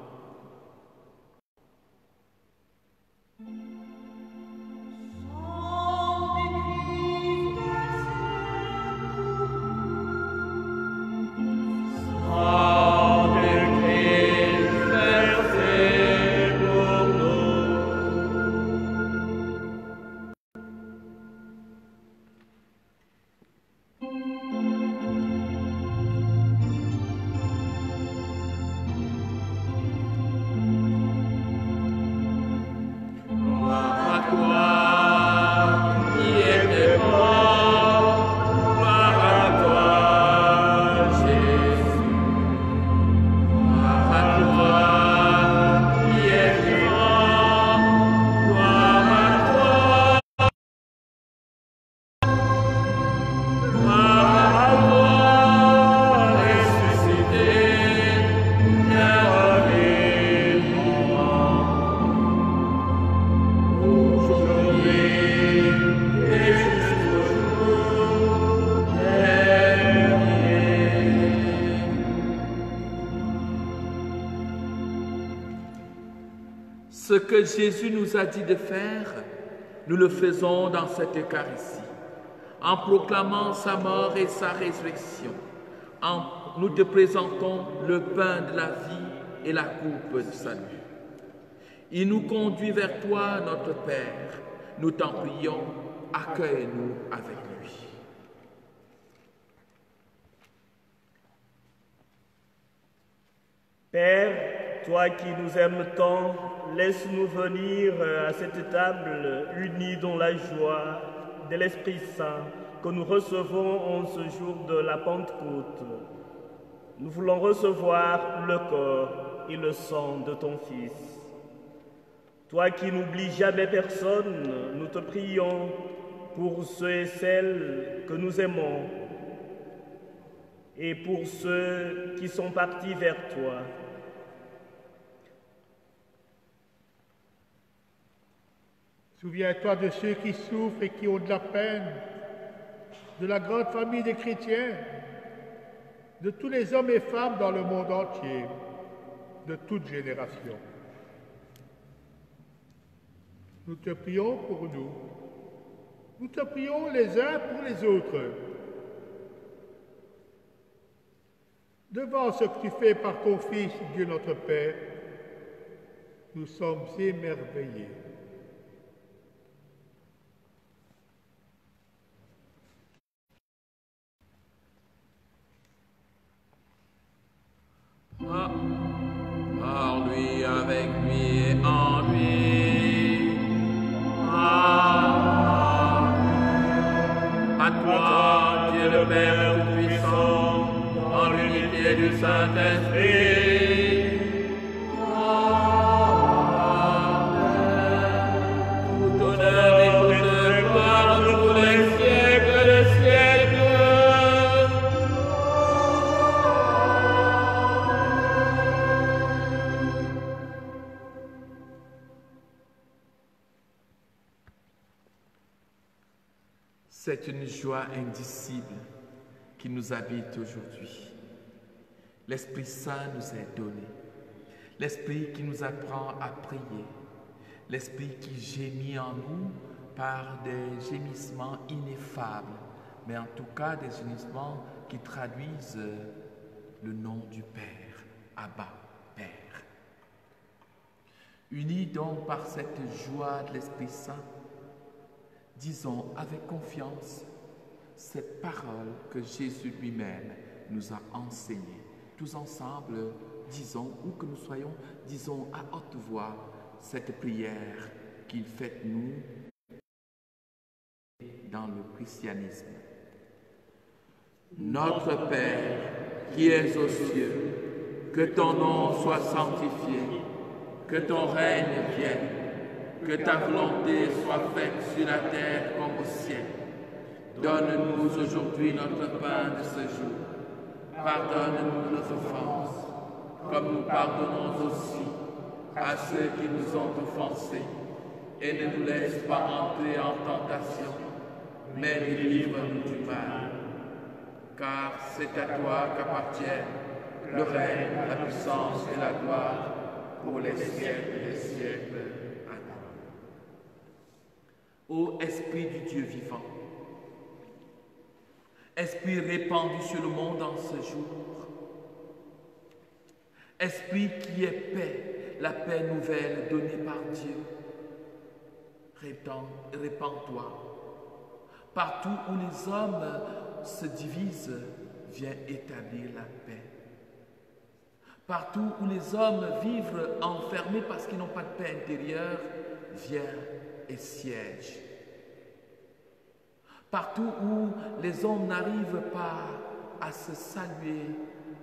Ce que Jésus nous a dit de faire, nous le faisons dans cette Eucharistie, en proclamant sa mort et sa résurrection. Nous te présentons le pain de la vie et la coupe du salut. Il nous conduit vers toi, notre Père. Nous t'en prions, accueille-nous avec lui. Père, toi qui nous aimes tant, laisse-nous venir à cette table unis dans la joie de l'Esprit Saint que nous recevons en ce jour de la Pentecôte. Nous voulons recevoir le corps et le sang de ton Fils. Toi qui n'oublies jamais personne, nous te prions pour ceux et celles que nous aimons et pour ceux qui sont partis vers toi. Souviens-toi de ceux qui souffrent et qui ont de la peine, de la grande famille des chrétiens, de tous les hommes et femmes dans le monde entier, de toute génération. Nous te prions pour nous. Nous te prions les uns pour les autres. Devant ce que tu fais par ton Fils, Dieu notre Père, nous sommes émerveillés. Par lui, avec lui et en lui. À toi, Dieu le Père Tout-Puissant, en l'unité du Saint-Esprit. Tout honneur et toute gloire de tous les siècles des siècles. C'est une joie indicible qui nous habite aujourd'hui. L'Esprit Saint nous est donné. L'Esprit qui nous apprend à prier. L'Esprit qui gémit en nous par des gémissements ineffables, mais en tout cas des gémissements qui traduisent le nom du Père, Abba, Père. Unis donc par cette joie de l'Esprit Saint, disons avec confiance cette parole que Jésus lui-même nous a enseignée. Tous ensemble, disons, où que nous soyons, disons à haute voix cette prière qu'il fait nous dans le christianisme. Notre Père, qui es aux cieux, que ton nom soit sanctifié, que ton règne vienne, que ta volonté soit faite sur la terre comme au ciel. Donne-nous aujourd'hui notre pain de ce jour. Pardonne-nous nos offenses, comme nous pardonnons aussi à ceux qui nous ont offensés. Et ne nous laisse pas entrer en tentation, mais délivre-nous du mal. Car c'est à toi qu'appartiennent le règne, la puissance et la gloire pour les siècles des siècles. Ô Esprit du Dieu vivant, Esprit répandu sur le monde en ce jour, Esprit qui est paix, la paix nouvelle donnée par Dieu, répands-toi. Partout où les hommes se divisent, viens établir la paix. Partout où les hommes vivent enfermés parce qu'ils n'ont pas de paix intérieure, viens et siège. Partout où les hommes n'arrivent pas à se saluer,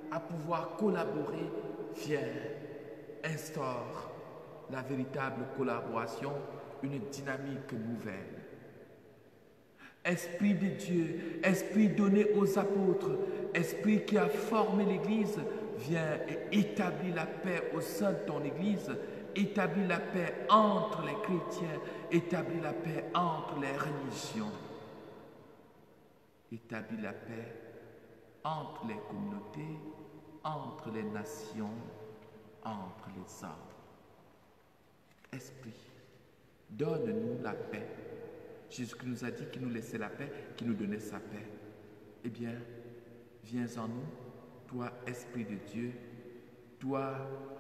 à pouvoir collaborer, viens, instaure la véritable collaboration, une dynamique nouvelle. Esprit de Dieu, Esprit donné aux apôtres, Esprit qui a formé l'Église, viens et établis la paix au sein de ton Église, établis la paix entre les chrétiens, établis la paix entre les religions, établis la paix entre les communautés, entre les nations, entre les hommes. Esprit, donne-nous la paix. Jésus qui nous a dit qu'il nous laissait la paix, qu'il nous donnait sa paix. Eh bien, viens en nous, toi, Esprit de Dieu, toi,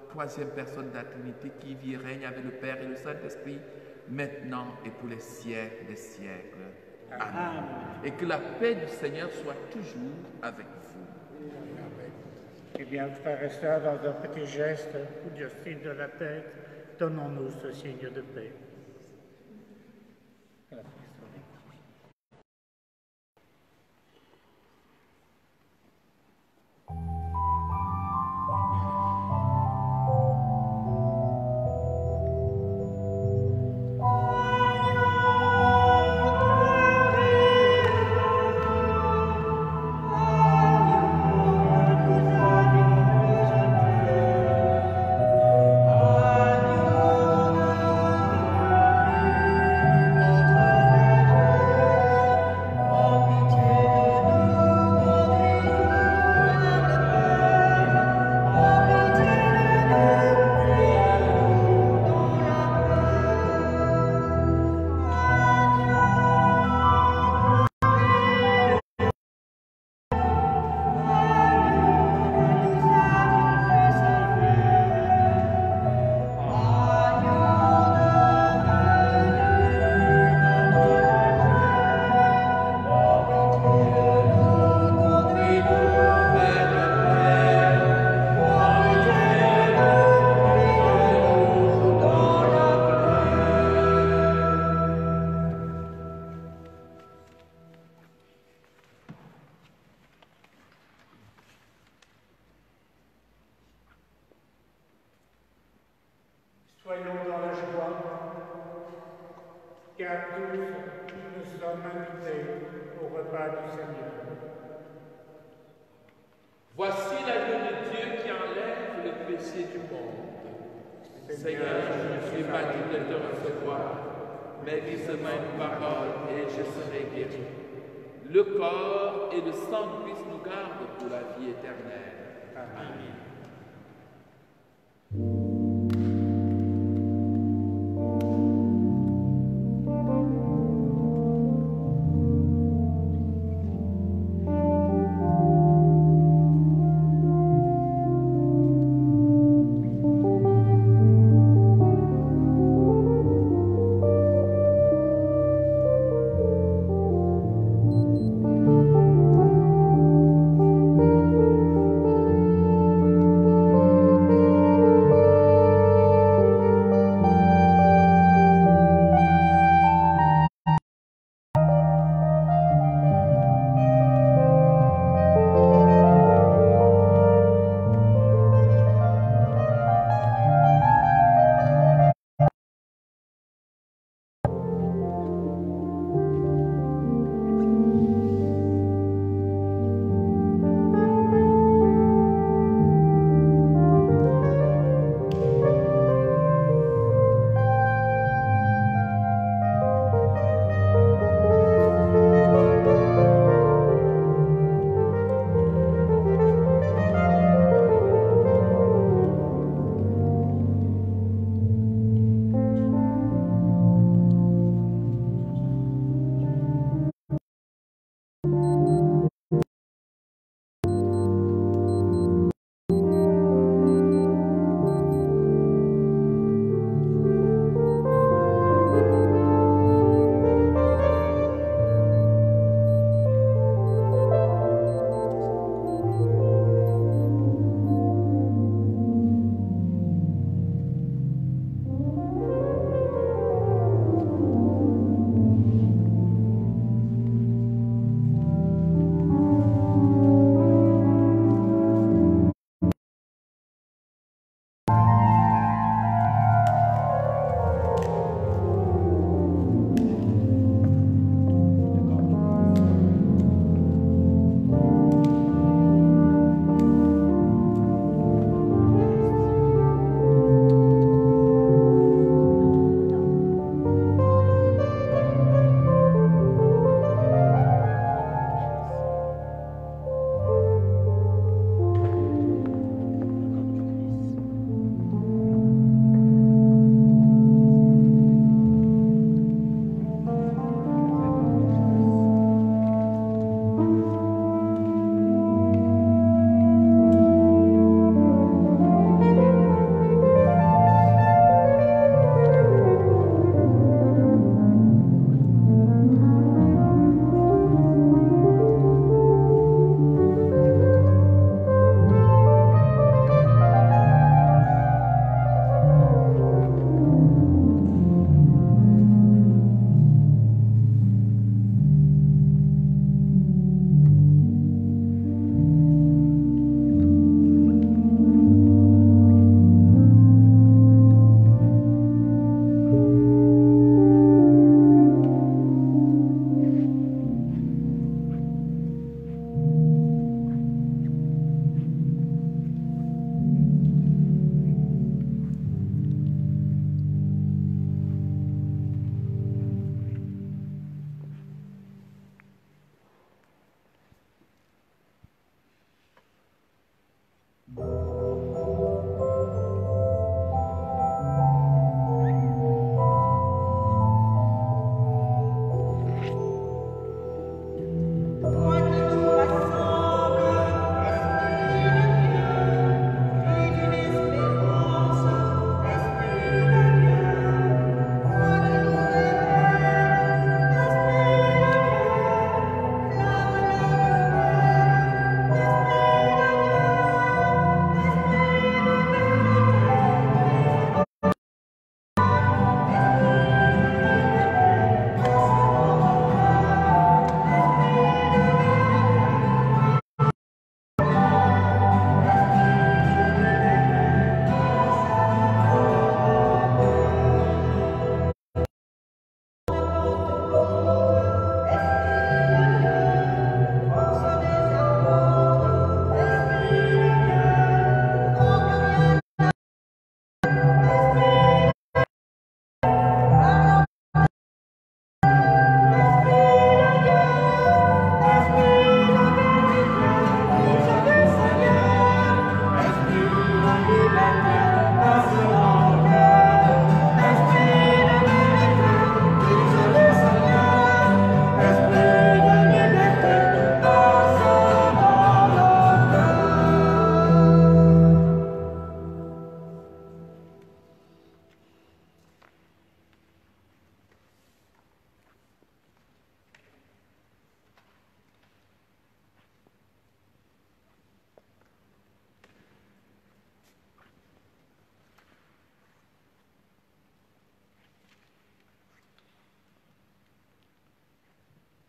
troisième personne de la Trinité qui vit et règne avec le Père et le Saint-Esprit, maintenant et pour les siècles des siècles. Amen. Et que la paix du Seigneur soit toujours avec vous. Eh bien, frères et sœurs, dans un petit geste ou de signe de la tête, donnons-nous ce signe de paix. Soyons dans la joie, car tous nous sommes invités au repas du Seigneur. Voici l'agneau de Dieu qui enlève le péché du monde. Seigneur, je ne suis pas digne de te recevoir, mais dis seulement une parole et je serai guéri. Le corps et le sang de Christ nous gardent pour la vie éternelle. Amen.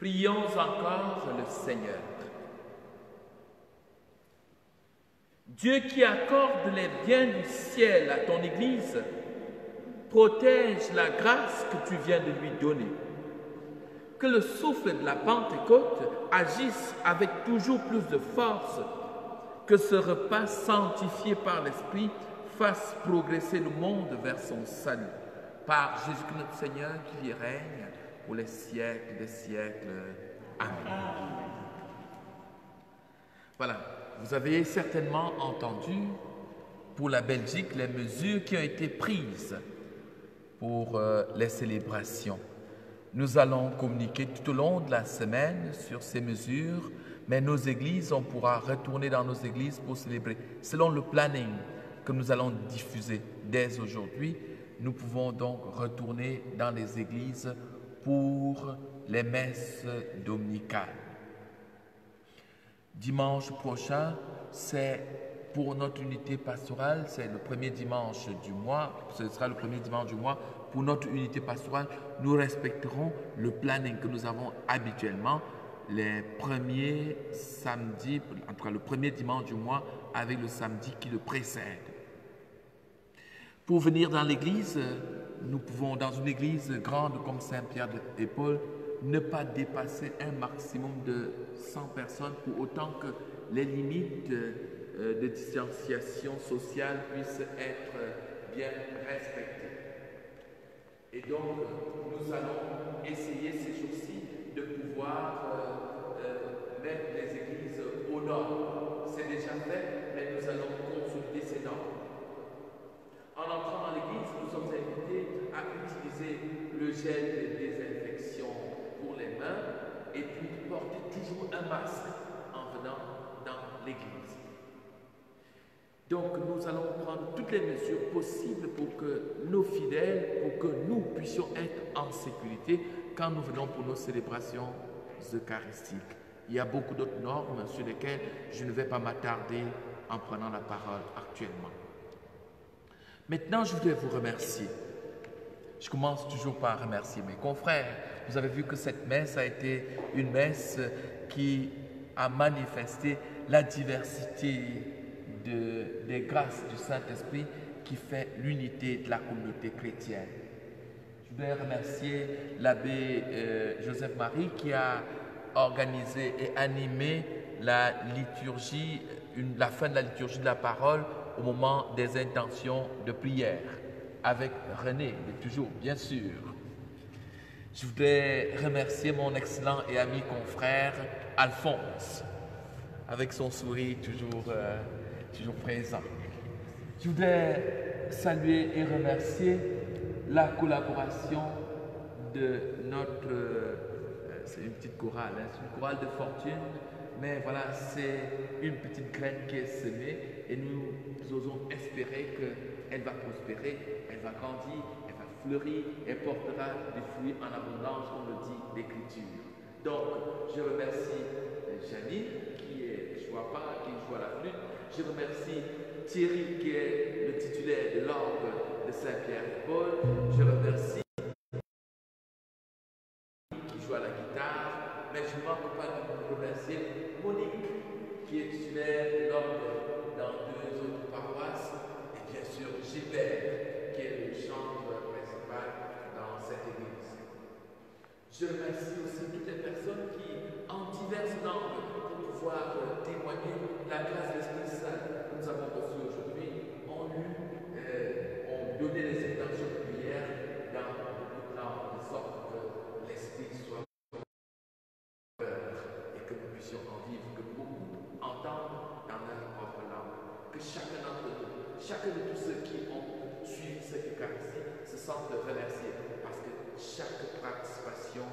Prions encore le Seigneur. Dieu qui accorde les biens du ciel à ton Église, protège la grâce que tu viens de lui donner. Que le souffle de la Pentecôte agisse avec toujours plus de force, que ce repas sanctifié par l'Esprit fasse progresser le monde vers son salut. Par Jésus notre Seigneur qui vit et règne pour les siècles des siècles. Amen. Voilà, vous avez certainement entendu pour la Belgique les mesures qui ont été prises pour les célébrations. Nous allons communiquer tout au long de la semaine sur ces mesures, mais nos églises, on pourra retourner dans nos églises pour célébrer. Selon le planning que nous allons diffuser dès aujourd'hui, nous pouvons donc retourner dans les églises pour les messes dominicales. Dimanche prochain, c'est pour notre unité pastorale, c'est le premier dimanche du mois, ce sera le premier dimanche du mois. Pour notre unité pastorale, nous respecterons le planning que nous avons habituellement, les premiers samedis, en tout cas le premier dimanche du mois, avec le samedi qui le précède. Pour venir dans l'église, nous pouvons, dans une église grande comme Saint-Pierre et Paul, ne pas dépasser un maximum de 100 personnes pour autant que les limites de distanciation sociale puissent être bien respectées. Et donc, nous allons essayer ces jours-ci de pouvoir mettre les églises aux normes. C'est déjà fait, mais nous allons consolider ces normes. En entrant dans l'église, nous sommes invités à utiliser le gel de désinfection pour les mains et puis porter toujours un masque en venant dans l'église. Donc nous allons prendre toutes les mesures possibles pour que nos fidèles, pour que nous puissions être en sécurité quand nous venons pour nos célébrations eucharistiques. Il y a beaucoup d'autres normes sur lesquelles je ne vais pas m'attarder en prenant la parole actuellement. Maintenant, je voudrais vous remercier. Je commence toujours par remercier mes confrères. Vous avez vu que cette messe a été une messe qui a manifesté la diversité des grâces du Saint-Esprit qui fait l'unité de la communauté chrétienne. Je voudrais remercier l'abbé Joseph Marie qui a organisé et animé la liturgie, la fin de la liturgie de la parole au moment des intentions de prière, avec René, toujours, bien sûr. Je voudrais remercier mon excellent et ami confrère Alphonse, avec son sourire toujours présent. Je voudrais saluer et remercier la collaboration de notre... c'est une petite chorale, hein, c'est une chorale de fortune, mais voilà, c'est une petite graine qui est semée et nous osons espérer qu'elle va prospérer, elle va grandir, elle va fleurir et portera des fruits en abondance, comme le dit l'Écriture. Donc, je remercie Janine qui joue à la flûte. Je remercie Thierry qui est le titulaire de l'orgue de Saint-Pierre et Paul. Je remercie qui joue à la guitare, mais je ne manque pas de remercier Monique qui est titulaire de l'orgue dans 2 autres paroisses, et bien sûr Gilbert qui est le chanteur principal dans cette église. Je remercie aussi toutes les personnes qui, en diverses langues, pour pouvoir témoigner la grâce de l'Esprit Saint que nous avons reçue aujourd'hui, ont donné les intentions de prière dans beaucoup de langues, de sorte que l'Esprit soit et que nous puissions en vivre, que beaucoup entendent dans leur propre langue, que chacun d'entre nous, chacun de tous ceux qui ont suivi cette Eucharistie se sentent remerciés parce que chaque participation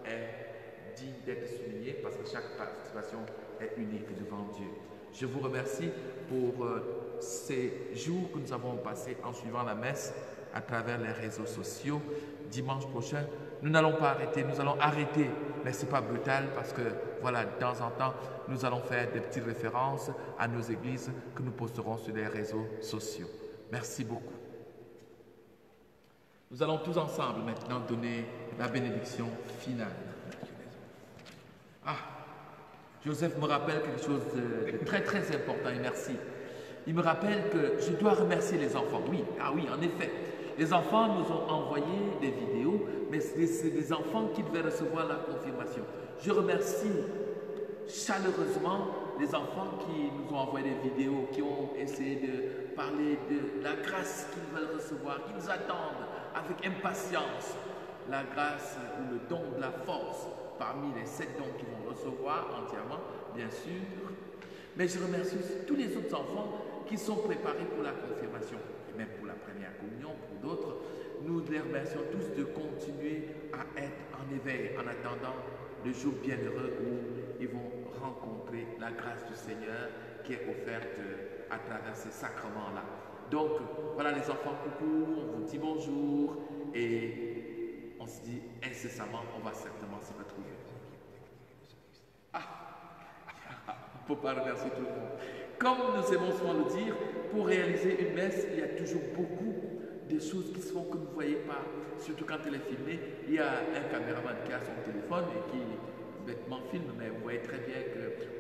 est digne d'être soulignée, parce que chaque participation est unique devant Dieu. Je vous remercie pour ces jours que nous avons passés en suivant la messe à travers les réseaux sociaux. Dimanche prochain, nous n'allons pas arrêter, nous allons arrêter, mais ce n'est pas brutal parce que, voilà, de temps en temps, nous allons faire des petites références à nos églises que nous posterons sur les réseaux sociaux. Merci beaucoup. Nous allons tous ensemble maintenant donner la bénédiction finale. Ah, Joseph me rappelle quelque chose de très très important et merci. Il me rappelle que je dois remercier les enfants. Oui, ah oui, en effet. Les enfants nous ont envoyé des vidéos, mais c'est des enfants qui devaient recevoir la confirmation. Je remercie chaleureusement les enfants qui nous ont envoyé des vidéos, qui ont essayé de parler de la grâce qu'ils veulent recevoir, qui nous attendent avec impatience. La grâce ou le don de la force parmi les 7 dons qu'ils vont recevoir entièrement, bien sûr. Mais je remercie aussi tous les autres enfants qui sont préparés pour la confirmation, et même pour la première communion, pour d'autres. Nous les remercions tous de continuer à être en éveil en attendant le jour bienheureux où ils vont rencontrer la grâce du Seigneur qui est offerte à travers ces sacrements-là. Donc, voilà les enfants, coucou, on vous dit bonjour et on se dit incessamment, on va certainement se retrouver. Ah, on ne peut pas remercier tout le monde. Comme nous aimons souvent le dire, pour réaliser une messe, il y a toujours beaucoup de choses qui se font que vous ne voyez pas, surtout quand elle est filmée. Il y a un caméraman qui a son téléphone et qui bêtement filme, mais vous voyez très bien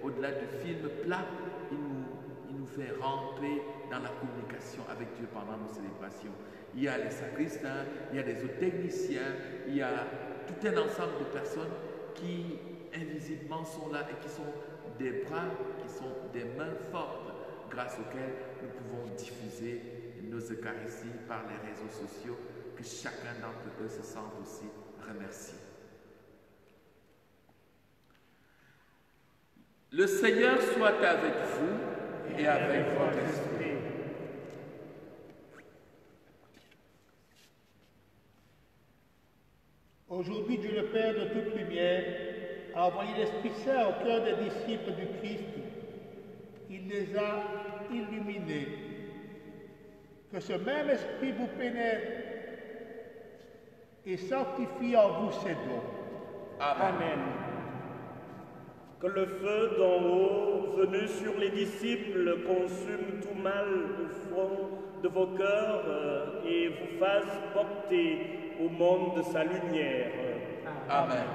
qu'au-delà du film plat, il nous fait rentrer dans la communication avec Dieu pendant nos célébrations. Il y a les sacristains, il y a des autres techniciens, il y a tout un ensemble de personnes qui invisiblement sont là et qui sont des bras, qui sont des mains fortes grâce auxquelles nous pouvons diffuser nos Eucharisties par les réseaux sociaux, que chacun d'entre eux se sente aussi remercié. Le Seigneur soit avec vous et avec votre esprit. Aujourd'hui, Dieu le Père de toute lumière a envoyé l'Esprit Saint au cœur des disciples du Christ. Il les a illuminés. Que ce même Esprit vous pénètre et sanctifie en vous ses dons. Amen. Que le feu d'en haut, venu sur les disciples, consume tout mal au fond de vos cœurs et vous fasse porter au monde de sa lumière. Amen.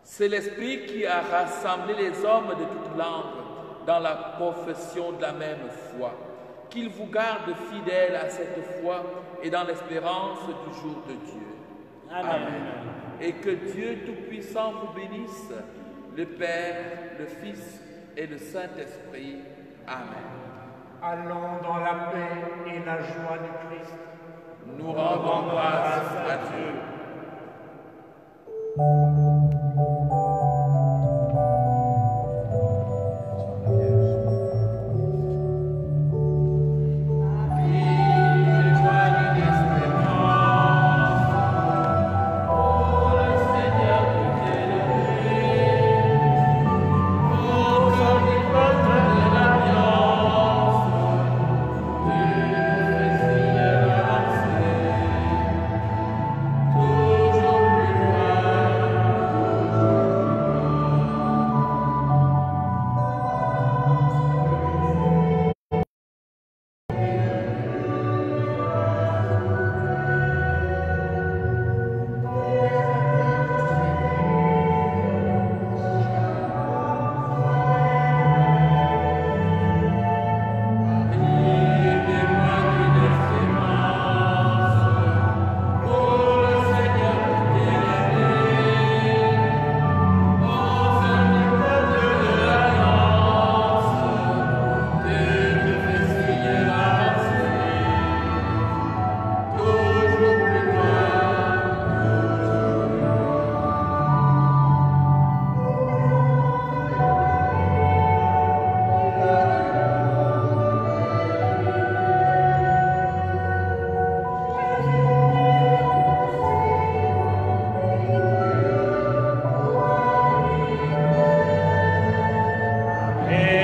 C'est l'Esprit qui a rassemblé les hommes de toutes langues dans la profession de la même foi. Qu'il vous garde fidèles à cette foi et dans l'espérance du jour de Dieu. Amen. Et que Dieu Tout-Puissant vous bénisse, le Père, le Fils et le Saint-Esprit. Amen. Allons dans la paix et la joie du Christ. Nous rendons grâce à Dieu. Et